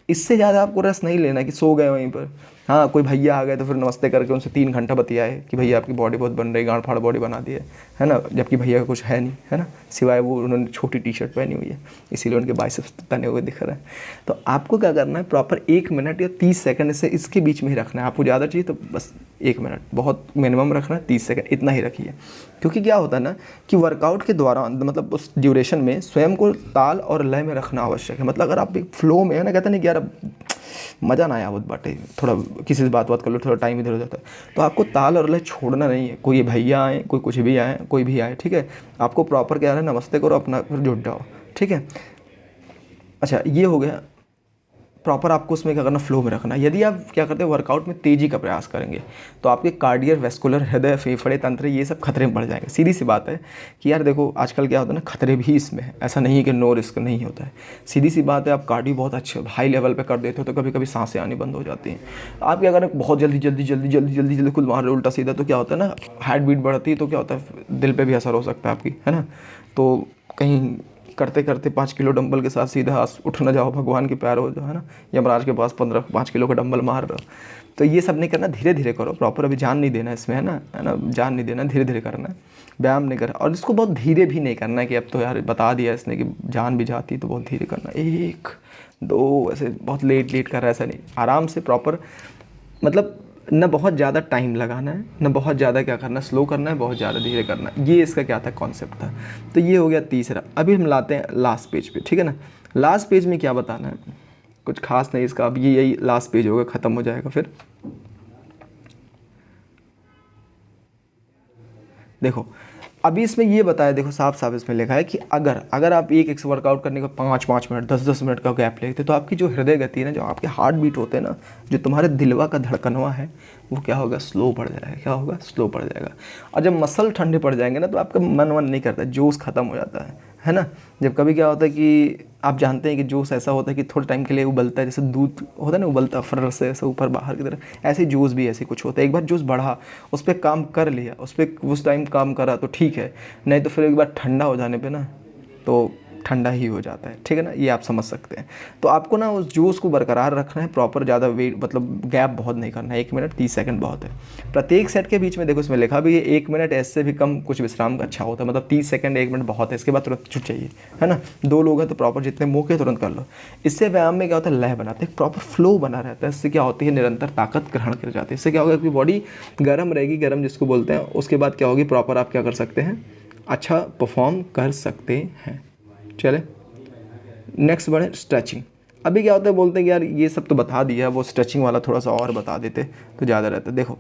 इससे ज़्यादा आपको रेस्ट नहीं लेना कि सो गए वहीं पर। हाँ कोई भैया आ गए तो फिर नमस्ते करके उनसे 3 घंटा बतियाए कि भैया आपकी बॉडी बहुत बन रही, गांड फाड़ बॉडी बना दी है ना, जबकि भैया का कुछ है नहीं, है ना, सिवाय वो उन्होंने छोटी टी शर्ट पहनी हुई है, इसीलिए उनके बाइसेप्स तने हुए दिख रहे हैं। तो आपको क्या करना है, प्रॉपर 1 मिनट या 30 सेकंड से इसके बीच में ही रखना है। आपको ज़्यादा चाहिए तो बस 1 मिनट, बहुत मिनिमम रखना है 30 सेकंड, इतना ही रखिए। क्योंकि क्या होता है ना कि वर्कआउट के दौरान, मतलब उस ड्यूरेशन में स्वयं को ताल और लय में रखना आवश्यक है। मतलब अगर आप एक फ्लो में है ना, कहते हैं कि यार मज़ा ना आया बहुत बाटे, थोड़ा किसी से बात कर लो, थोड़ा टाइम इधर हो जाता है, तो आपको ताल और लय छोड़ना नहीं है। कोई भैया आए, कोई कुछ भी आए, कोई भी आए, ठीक है, आपको प्रॉपर क्या है, नमस्ते करो, अपना फिर जुट जाओ, ठीक है। अच्छा ये हो गया, प्रॉपर आपको उसमें क्या करना, फ्लो में रखना। यदि आप क्या करते हैं, वर्कआउट में तेज़ी का प्रयास करेंगे तो आपके कार्डियर वेस्कुलर, हृदय, फेफड़े तंत्र, ये सब खतरे में पड़ जाएंगे। सीधी सी बात है कि यार देखो आजकल क्या होता है ना, खतरे भी इसमें है, ऐसा नहीं है कि नो रिस्क नहीं होता है। सीधी सी बात है, आप कार्डियो बहुत अच्छे हाई लेवल पे कर देते हो तो कभी कभी सांसें आनी बंद हो जाती हैं। आप क्या करें, बहुत जल्दी खुद मार रहे उल्टा सीधा, तो क्या होता है ना, हार्ट बीट बढ़ती है, तो क्या होता है, दिल पर भी असर हो सकता है आपकी, है ना। तो कहीं करते करते 5 किलो डंबल के साथ सीधा उठ ना जाओ, भगवान के प्यार हो जाओ, है ना, यमराज के पास 5 किलो का डंबल मार रहे हो। तो ये सब नहीं करना, धीरे धीरे करो, प्रॉपर अभी जान नहीं देना इसमें, है ना, जान नहीं देना, धीरे धीरे करना है, व्यायाम नहीं करना। और इसको बहुत धीरे भी नहीं करना है कि अब तो यार बता दिया इसने कि जान भी जाती, तो बहुत धीरे करना, 1 2 ऐसे बहुत लेट लेट कर रहा है, ऐसा नहीं, आराम से प्रॉपर, मतलब न बहुत ज़्यादा टाइम लगाना है, न बहुत ज़्यादा क्या करना है, स्लो करना है, बहुत ज़्यादा धीरे करना है। ये इसका क्या था, कॉन्सेप्ट था। तो ये हो गया तीसरा। अभी हम लाते हैं लास्ट पेज पे, ठीक है ना। लास्ट पेज में क्या बताना है, कुछ खास नहीं इसका, अब ये यही लास्ट पेज होगा, ख़त्म हो जाएगा फिर। देखो अभी इसमें ये बताया, देखो साफ साफ इसमें लिखा है कि अगर आप एक वर्कआउट करने को 5 मिनट 10 मिनट का गैप लेते, तो आपकी जो हृदय गति है ना, जो आपके हार्ट बीट होते हैं ना, जो तुम्हारे दिलवा का धड़कनवा है, वो क्या होगा, स्लो पड़ जाएगा। क्या होगा, स्लो पड़ जाएगा। और जब मसल ठंडे पड़ जाएंगे ना, तो आपका मन नहीं करता, जोश खत्म हो जाता है ना। जब कभी क्या होता है कि आप जानते हैं कि जोश ऐसा होता है कि थोड़े टाइम के लिए उबलता है, जैसे दूध होता है ना, उबलता फर्र से ऐसे ऊपर बाहर की तरफ, ऐसे जोश भी ऐसे कुछ होता है। एक बार जोश बढ़ा, उस पर काम कर लिया, उस पर उस टाइम काम करा तो ठीक है, नहीं तो फिर एक बार ठंडा हो जाने पे ना, तो ठंडा ही हो जाता है, ठीक है ना, ये आप समझ सकते हैं। तो आपको ना उस जोश को बरकरार रखना है, प्रॉपर ज़्यादा वेट मतलब गैप बहुत नहीं करना है, 1 मिनट 30 सेकंड बहुत है प्रत्येक सेट के बीच में। देखो इसमें लिखा भी है 1 मिनट, ऐसे भी कम कुछ विश्राम का अच्छा होता है, मतलब 30 सेकंड 1 मिनट बहुत है, इसके बाद तुरंत छुट चाहिए, है ना। 2 लोग हैं तो प्रॉपर जितने मौके तुरंत कर लो। इससे व्यायाम में क्या होता है, लय बनाते हैं, प्रॉपर फ्लो बना रहता है। इससे क्या होती है, निरंतर ताकत ग्रहण कर जाती है। इससे क्या होगा, आपकी बॉडी गर्म रहेगी, गर्म जिसको बोलते हैं। उसके बाद क्या होगी, प्रॉपर आप क्या कर सकते हैं, अच्छा परफॉर्म कर सकते हैं। चले नेक्स्ट बढ़े, स्ट्रेचिंग। अभी क्या होता है, बोलते हैं कि यार ये सब तो बता दिया, वो स्ट्रेचिंग वाला थोड़ा सा और बता देते तो ज़्यादा रहता। देखो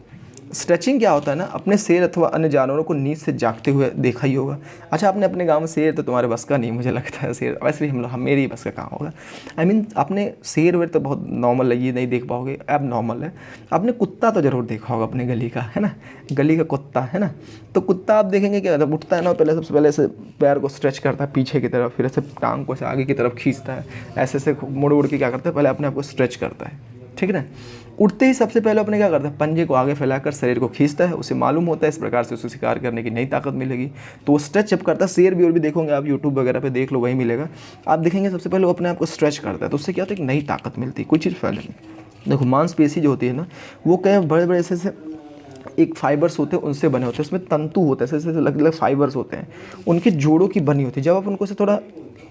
स्ट्रेचिंग क्या होता है ना, अपने शेर अथवा अन्य जानवरों को नींद से जागते हुए देखा ही होगा। अच्छा आपने अपने गांव में, शेर तो तुम्हारे बस का नहीं मुझे लगता है, शेर वैसे भी हम मेरी बस का कहाँ होगा। आई मीन अपने शेर वेर तो बहुत नॉर्मल है, ये नहीं देख पाओगे, अब नॉर्मल है। आपने कुत्ता तो ज़रूर देखा होगा अपने गली का, है ना, गली का कुत्ता, है ना। तो कुत्ता आप देखेंगे क्या, जब उठता है ना, पहले सबसे पहले ऐसे पैर को स्ट्रेच करता है पीछे की तरफ, फिर ऐसे टांग को ऐसे आगे की तरफ खींचता है, ऐसे ऐसे मुड़ उड़ के क्या करता है, पहले अपने आप को स्ट्रेच करता है, ठीक है ना। उठते ही सबसे पहले अपने क्या करता है, पंजे को आगे फैलाकर शरीर को खींचता है। उसे मालूम होता है इस प्रकार से उसे शिकार करने की नई ताकत मिलेगी, तो वो स्ट्रेच जब करता है, शेर भी और भी देखोगे आप यूट्यूब वगैरह पे देख लो, वही मिलेगा। आप देखेंगे सबसे पहले वो अपने आप को स्ट्रेच करता है, तो उससे क्या होता है, एक नई ताकत मिलती है, कोई चीज़ फैलेगी। देखो मांसपेशी जो होती है ना, वो क्या बड़े बड़े ऐसे एक फाइबर्स होते हैं, उनसे बने होते हैं, उसमें तंतु होते हैं, ऐसे अलग अलग फाइबर्स होते हैं, उनके जोड़ों की बनी होती है। जब आप उनको से थोड़ा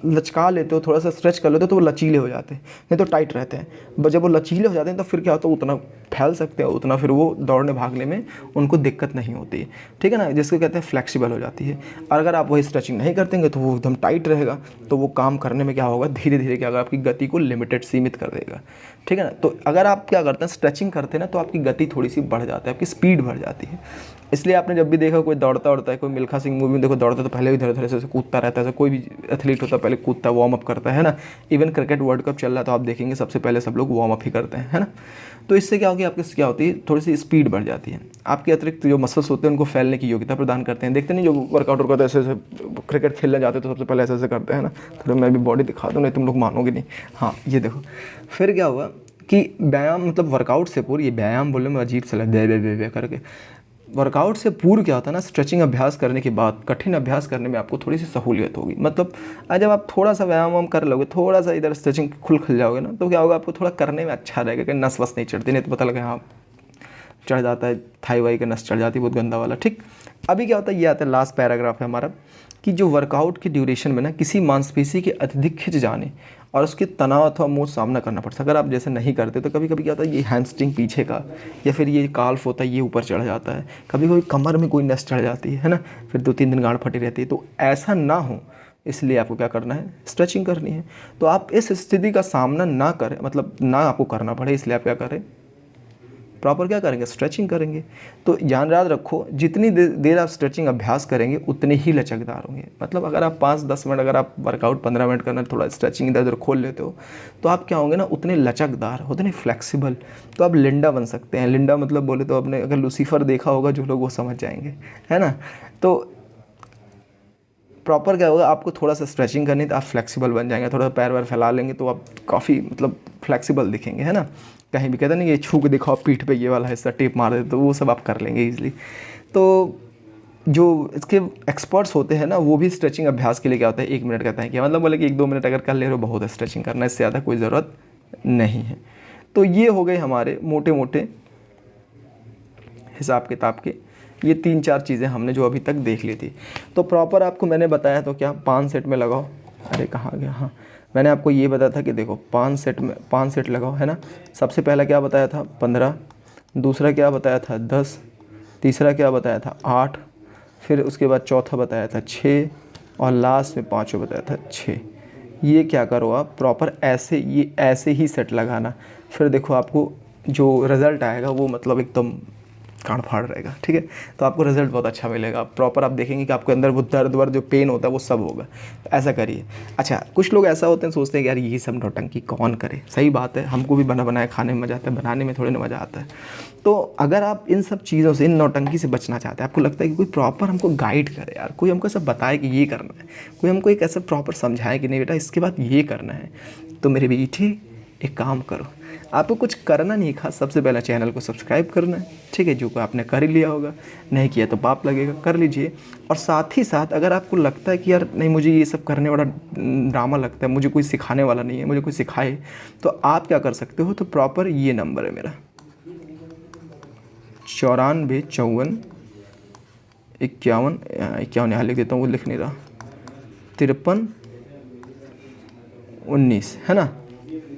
लचका लेते हो, थोड़ा सा स्ट्रेच कर लेते हो, तो वो लचीले हो जाते हैं, नहीं तो टाइट रहते हैं। जब वो लचीले हो जाते हैं तो फिर क्या होता है, उतना फैल सकते हैं, उतना फिर वो दौड़ने भागने में उनको दिक्कत नहीं होती है, ठीक है ना, जिसको कहते हैं फ्लेक्सिबल हो जाती है। और अगर आप वही स्ट्रेचिंग नहीं करते तो वो एकदम टाइट रहेगा, तो वो काम करने में क्या होगा, धीरे धीरे क्या होगा, आपकी गति को लिमिटेड सीमित कर देगा, ठीक है ना। तो अगर आप क्या करते हैं, स्ट्रेचिंग करते हैं ना, तो आपकी गति थोड़ी सी बढ़ जाती है, आपकी स्पीड बढ़ जाती है। इसलिए आपने जब भी देखा कोई दौड़ता है, कोई मिल्खा सिंह मूवी में देखो दौड़ता तो पहले इधर उधर से कूदता रहता है, कोई भी एथलीट होता है पहले कूदता वार्म अप करता है ना। इवन क्रिकेट वर्ल्ड कप चल रहा है तो आप देखेंगे सबसे पहले सब लोग वार्म अप ही करते हैं, है ना। तो इससे क्या होगी, आपकी क्या होती है, थोड़ी सी स्पीड बढ़ जाती है। आपके अतिरिक्त जो मसल्स होते हैं उनको फैलने की योग्यता प्रदान करते हैं। देखते नहीं जो वर्कआउट करते हैं, ऐसे ऐसे क्रिकेट खेलने जाते तो सबसे पहले ऐसे ऐसे करते हैं ना। थोड़ा मैं भी बॉडी दिखा दूँ, नहीं तुम लोग मानोगे नहीं। हाँ ये देखो, फिर क्या हुआ कि व्यायाम मतलब वर्कआउट से पूर्व, ये व्यायाम बोलने में अजीब सा लगता है बे करके, वर्कआउट से पूर्व क्या होता है ना, स्ट्रेचिंग अभ्यास करने के बाद कठिन अभ्यास करने में आपको थोड़ी सी सहूलियत होगी। मतलब जब आप थोड़ा सा व्यायाम कर लोगे, थोड़ा सा इधर स्ट्रेचिंग खुल जाओगे ना, तो क्या होगा, आपको थोड़ा करने में अच्छा रहेगा, कि नस वस नहीं चढ़ती, नहीं तो पता लगे हाँ चढ़ जाता है, थाई वाई का नस चढ़ जाती है, बहुत गंदा वाला, ठीक। अभी क्या होता है, ये आता है लास्ट पैराग्राफ है हमारा, कि जो वर्कआउट की ड्यूरेशन में ना किसी मांसपेशी के अत्यधिक खिंच जाने और उसके तनाव अथवा मोह सामना करना पड़ता है। अगर आप जैसे नहीं करते तो कभी कभी क्या होता है, ये हैमस्ट्रिंग पीछे का या फिर ये काल्फ होता है, ये ऊपर चढ़ जाता है, कभी कभी कमर में कोई नस चढ़ जाती है ना, फिर 2-3 दिन गांठ फटी रहती है। तो ऐसा ना हो, इसलिए आपको क्या करना है, स्ट्रेचिंग करनी है। तो आप इस स्थिति का सामना ना करें, मतलब ना आपको करना पड़े, इसलिए आप क्या करें, प्रॉपर क्या करेंगे, स्ट्रेचिंग करेंगे। तो ध्यान याद रखो, जितनी देर आप स्ट्रेचिंग अभ्यास करेंगे उतने ही लचकदार होंगे। मतलब अगर आप 5-10 मिनट, अगर आप वर्कआउट 15 मिनट करना, थोड़ा स्ट्रेचिंग इधर उधर खोल लेते हो, तो आप क्या होंगे ना, उतने लचकदार, उतने फ्लेक्सिबल। तो आप लिंडा बन सकते हैं। लिंडा मतलब बोले तो आपने अगर लूसीफर देखा होगा जो लोग, वो समझ जाएंगे, है ना। तो प्रॉपर क्या होगा, आपको थोड़ा सा स्ट्रेचिंग करनी, तो आप फ्लेक्सिबल बन जाएंगे। थोड़ा सा पैर वैर फैला लेंगे तो आप काफ़ी मतलब फ्लेक्सिबल दिखेंगे, है ना। कहीं भी कहते नहीं ये छू के दिखाओ पीठ पे ये वाला हिस्सा टेप मार दे, तो वो सब आप कर लेंगे ईजिली। तो जो इसके एक्सपर्ट्स होते हैं ना वो भी स्ट्रेचिंग अभ्यास के लिए क्या होता है 1 मिनट कहते हैं, क्या मतलब बोले कि 1-2 मिनट अगर कर ले रहे हो बहुत है स्ट्रेचिंग करना, इससे ज़्यादा कोई ज़रूरत नहीं है। तो ये हो गए हमारे मोटे मोटे हिसाब किताब के ये 3-4 चीज़ें हमने जो अभी तक देख ली थी। तो प्रॉपर आपको मैंने बताया तो क्या 5 सेट में लगाओ, अरे कहाँ गया, हाँ मैंने आपको ये बताया था कि देखो 5 सेट लगाओ, है ना। सबसे पहला क्या बताया था 15, दूसरा क्या बताया था 10, तीसरा क्या बताया था 8, फिर उसके बाद चौथा बताया था 6 और लास्ट में पाँचवा बताया था 6। ये क्या करो आप प्रॉपर ऐसे ही सेट लगाना, फिर देखो आपको जो रिज़ल्ट आएगा वो मतलब एकदम कान फाड़ रहेगा, ठीक है। तो आपको रिजल्ट बहुत अच्छा मिलेगा, प्रॉपर आप देखेंगे कि आपके अंदर वो दर्द वर्द जो पेन होता है वो सब होगा। तो ऐसा करिए। अच्छा कुछ लोग ऐसा होते हैं सोचते हैं कि यार ये सब नौटंकी कौन करे, सही बात है, हमको भी बना बनाया खाने में मज़ा आता है, बनाने में थोड़ी ना मज़ा आता है। तो अगर आप इन सब चीज़ों से, इन नौटंकी से बचना चाहते हैं, आपको लगता है कि कोई प्रॉपर हमको गाइड करे यार, कोई हमको सब बताए कि ये करना है, कोई हमको एक ऐसा प्रॉपर समझाए कि नहीं बेटा इसके बाद ये करना है, तो मेरे बेटे एक काम करो, आपको कुछ करना नहीं खास, सबसे पहले चैनल को सब्सक्राइब करना है, ठीक है। जो आपने कर ही लिया होगा, नहीं किया तो पाप लगेगा, कर लीजिए। और साथ ही साथ अगर आपको लगता है कि यार नहीं मुझे ये सब करने वाला ड्रामा लगता है, मुझे कोई सिखाने वाला नहीं है, मुझे कोई सिखाए, तो आप क्या कर सकते हो, तो प्रॉपर ये नंबर है मेरा 94 54 51 यहाँ लिख देता हूँ, वो लिख नहीं रहा, 53 19 है ना,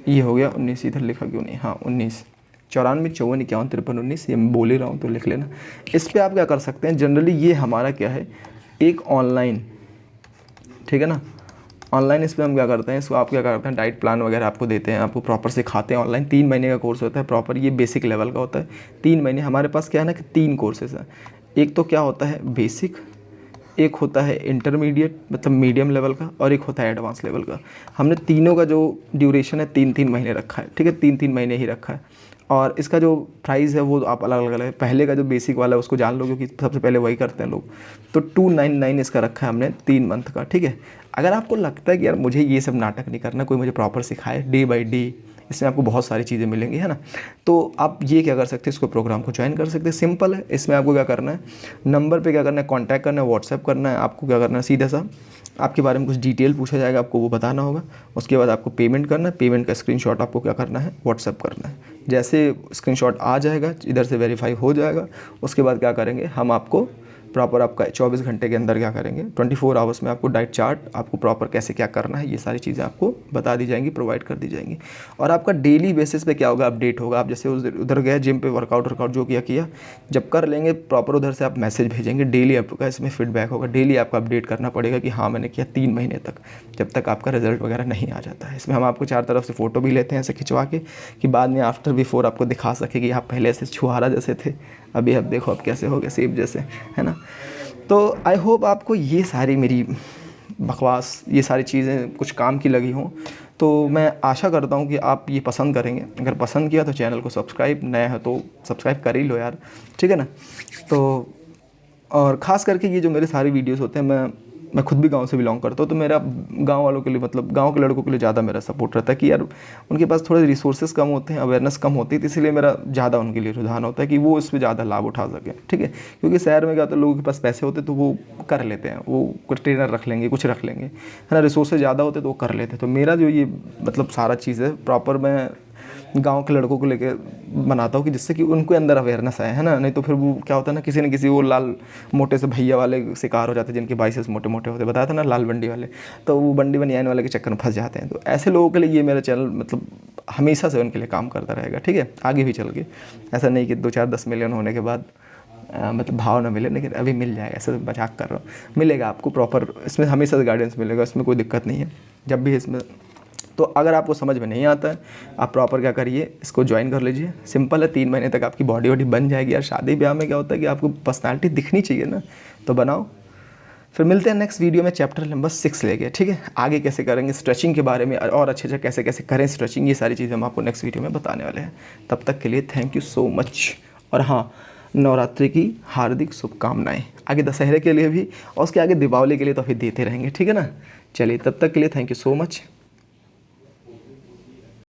ये हो गया 19, इधर लिखा क्यों नहीं, हाँ 19 94 54 51 53 19, ये मैं बोल ही रहा हूँ तो लिख लेना। इस पे आप क्या कर सकते हैं, जनरली ये हमारा क्या है एक ऑनलाइन, ठीक है ना, ऑनलाइन इस पर हम क्या करते हैं, इसको आप क्या करते हैं डाइट प्लान वगैरह आपको देते हैं, आपको प्रॉपर सिखाते हैं ऑनलाइन। 3 महीने का कोर्स होता है प्रॉपर, ये बेसिक लेवल का होता है। 3 महीने हमारे पास क्या है ना कि 3 कोर्सेज हैं, एक तो क्या होता है बेसिक, एक होता है इंटरमीडिएट मतलब मीडियम लेवल का, और एक होता है एडवांस लेवल का। हमने तीनों का जो ड्यूरेशन है 3-3 महीने रखा है, ठीक है, 3-3 महीने ही रखा है। और इसका जो प्राइस है वो आप अलग अलग है, पहले का जो बेसिक वाला है उसको जान लो क्योंकि सबसे पहले वही करते हैं लोग, तो 299 इसका रखा है हमने 3 मंथ का, ठीक है। अगर आपको लगता है कि यार मुझे ये सब नाटक नहीं करना, कोई मुझे प्रॉपर सिखाए डे बाई डे, इसमें आपको बहुत सारी चीज़ें मिलेंगी, है ना, तो आप ये क्या कर सकते हैं, इसको प्रोग्राम को ज्वाइन कर सकते हैं। सिंपल है, इसमें आपको क्या करना है, नंबर पे क्या करना है, कांटेक्ट करना है, व्हाट्सएप करना है, आपको क्या करना है सीधा सा आपके बारे में कुछ डिटेल पूछा जाएगा, आपको वो बताना होगा। उसके बाद आपको पेमेंट करना है, पेमेंट का स्क्रीनशॉट आपको क्या करना है व्हाट्सएप करना है। जैसे स्क्रीनशॉट आ जाएगा इधर से वेरीफाई हो जाएगा, उसके बाद क्या करेंगे हम आपको प्रॉपर आपका 24 घंटे के अंदर क्या करेंगे 24 आवर्स में आपको डाइट चार्ट, आपको प्रॉपर कैसे क्या करना है ये सारी चीज़ें आपको बता दी जाएंगी, प्रोवाइड कर दी जाएंगी। और आपका डेली बेसिस पे क्या होगा अपडेट होगा, आप जैसे उधर गए जिम पे वर्कआउट जो किया जब कर लेंगे प्रॉपर उधर से आप मैसेज भेजेंगे, डेली आपका इसमें फीडबैक होगा, डेली आपको अपडेट करना पड़ेगा कि हाँ मैंने किया 3 महीने तक, जब तक आपका रिजल्ट वगैरह नहीं आ जाता है। इसमें हम आपको 4 तरफ से फ़ोटो भी लेते हैं ऐसे खिंचवा के कि बाद में आफ्टर बिफोर आपको दिखा सके कि आप पहले ऐसे छुहारा जैसे थे, अभी अब देखो अब कैसे हो गए सेब जैसे, है ना। तो आई होप आपको ये सारी मेरी बकवास, ये सारी चीज़ें कुछ काम की लगी हों, तो मैं आशा करता हूँ कि आप ये पसंद करेंगे। अगर पसंद किया तो चैनल को सब्सक्राइब, नया है तो सब्सक्राइब कर ही लो यार, ठीक है ना। तो और ख़ास करके ये जो मेरे सारे वीडियोस होते हैं, मैं खुद भी गांव से बिलोंग करता हूँ, तो मेरा गांव वालों के लिए मतलब गांव के लड़कों के लिए ज़्यादा मेरा सपोर्ट रहता है कि यार उनके पास थोड़े रिसोर्सेज कम होते हैं, अवेयरनेस कम होती है, तो इसलिए मेरा ज़्यादा उनके लिए रुझान होता है कि वो इस पर ज़्यादा लाभ उठा सकें, ठीक है। क्योंकि शहर में क्या होता है लोगों के पास पैसे होते तो वो कर लेते हैं, वो कुछ ट्रेनर रख लेंगे, कुछ रख लेंगे, है ना, रिसोर्सेज ज़्यादा होते तो वो कर लेते हैं। तो मेरा जो ये मतलब सारा चीज़ है प्रॉपर मैं गांव के लड़कों को लेके बनाता हूँ कि जिससे कि उनके अंदर अवेयरनेस आए, है ना। नहीं तो फिर वो क्या होता है ना किसी न किसी वो लाल मोटे से भैया वाले शिकार हो जाते हैं जिनके बाइसेस मोटे मोटे होते, बताया था ना लाल बंडी वाले, तो वो बंडी बनियान वाले के चक्कर में फंस जाते हैं। तो ऐसे लोगों के लिए ये मेरा चैनल मतलब हमेशा से उनके लिए काम करता रहेगा, ठीक है, आगे भी चल के। ऐसा नहीं कि 2-4-10 मिलियन होने के बाद मतलब भाव ना मिले, लेकिन अभी मिल जाएगा, ऐसे मजाक कर रहा हूँ, मिलेगा आपको प्रॉपर, इसमें हमेशा से गाइडेंस मिलेगा, इसमें कोई दिक्कत नहीं है जब भी इसमें। तो अगर आपको समझ में नहीं आता है आप प्रॉपर क्या करिए, इसको ज्वाइन कर लीजिए, सिंपल है, 3 महीने तक आपकी बॉडी वॉडी बन जाएगी। यार शादी ब्याह में क्या होता है कि आपको पर्सनालिटी दिखनी चाहिए ना, तो बनाओ। फिर मिलते हैं नेक्स्ट वीडियो में चैप्टर नंबर 6 लेके, ठीक है। आगे कैसे करेंगे स्ट्रेचिंग के बारे में और अच्छे से कैसे कैसे करें स्ट्रेचिंग, ये सारी चीज़ें हम आपको नेक्स्ट वीडियो में बताने वाले हैं। तब तक के लिए थैंक यू सो मच। और हाँ, नवरात्रि की हार्दिक शुभकामनाएं, आगे दशहरे के लिए भी और उसके आगे दीपावली के लिए तो फिर देते रहेंगे, ठीक है ना। चलिए तब तक के लिए थैंक यू सो मच।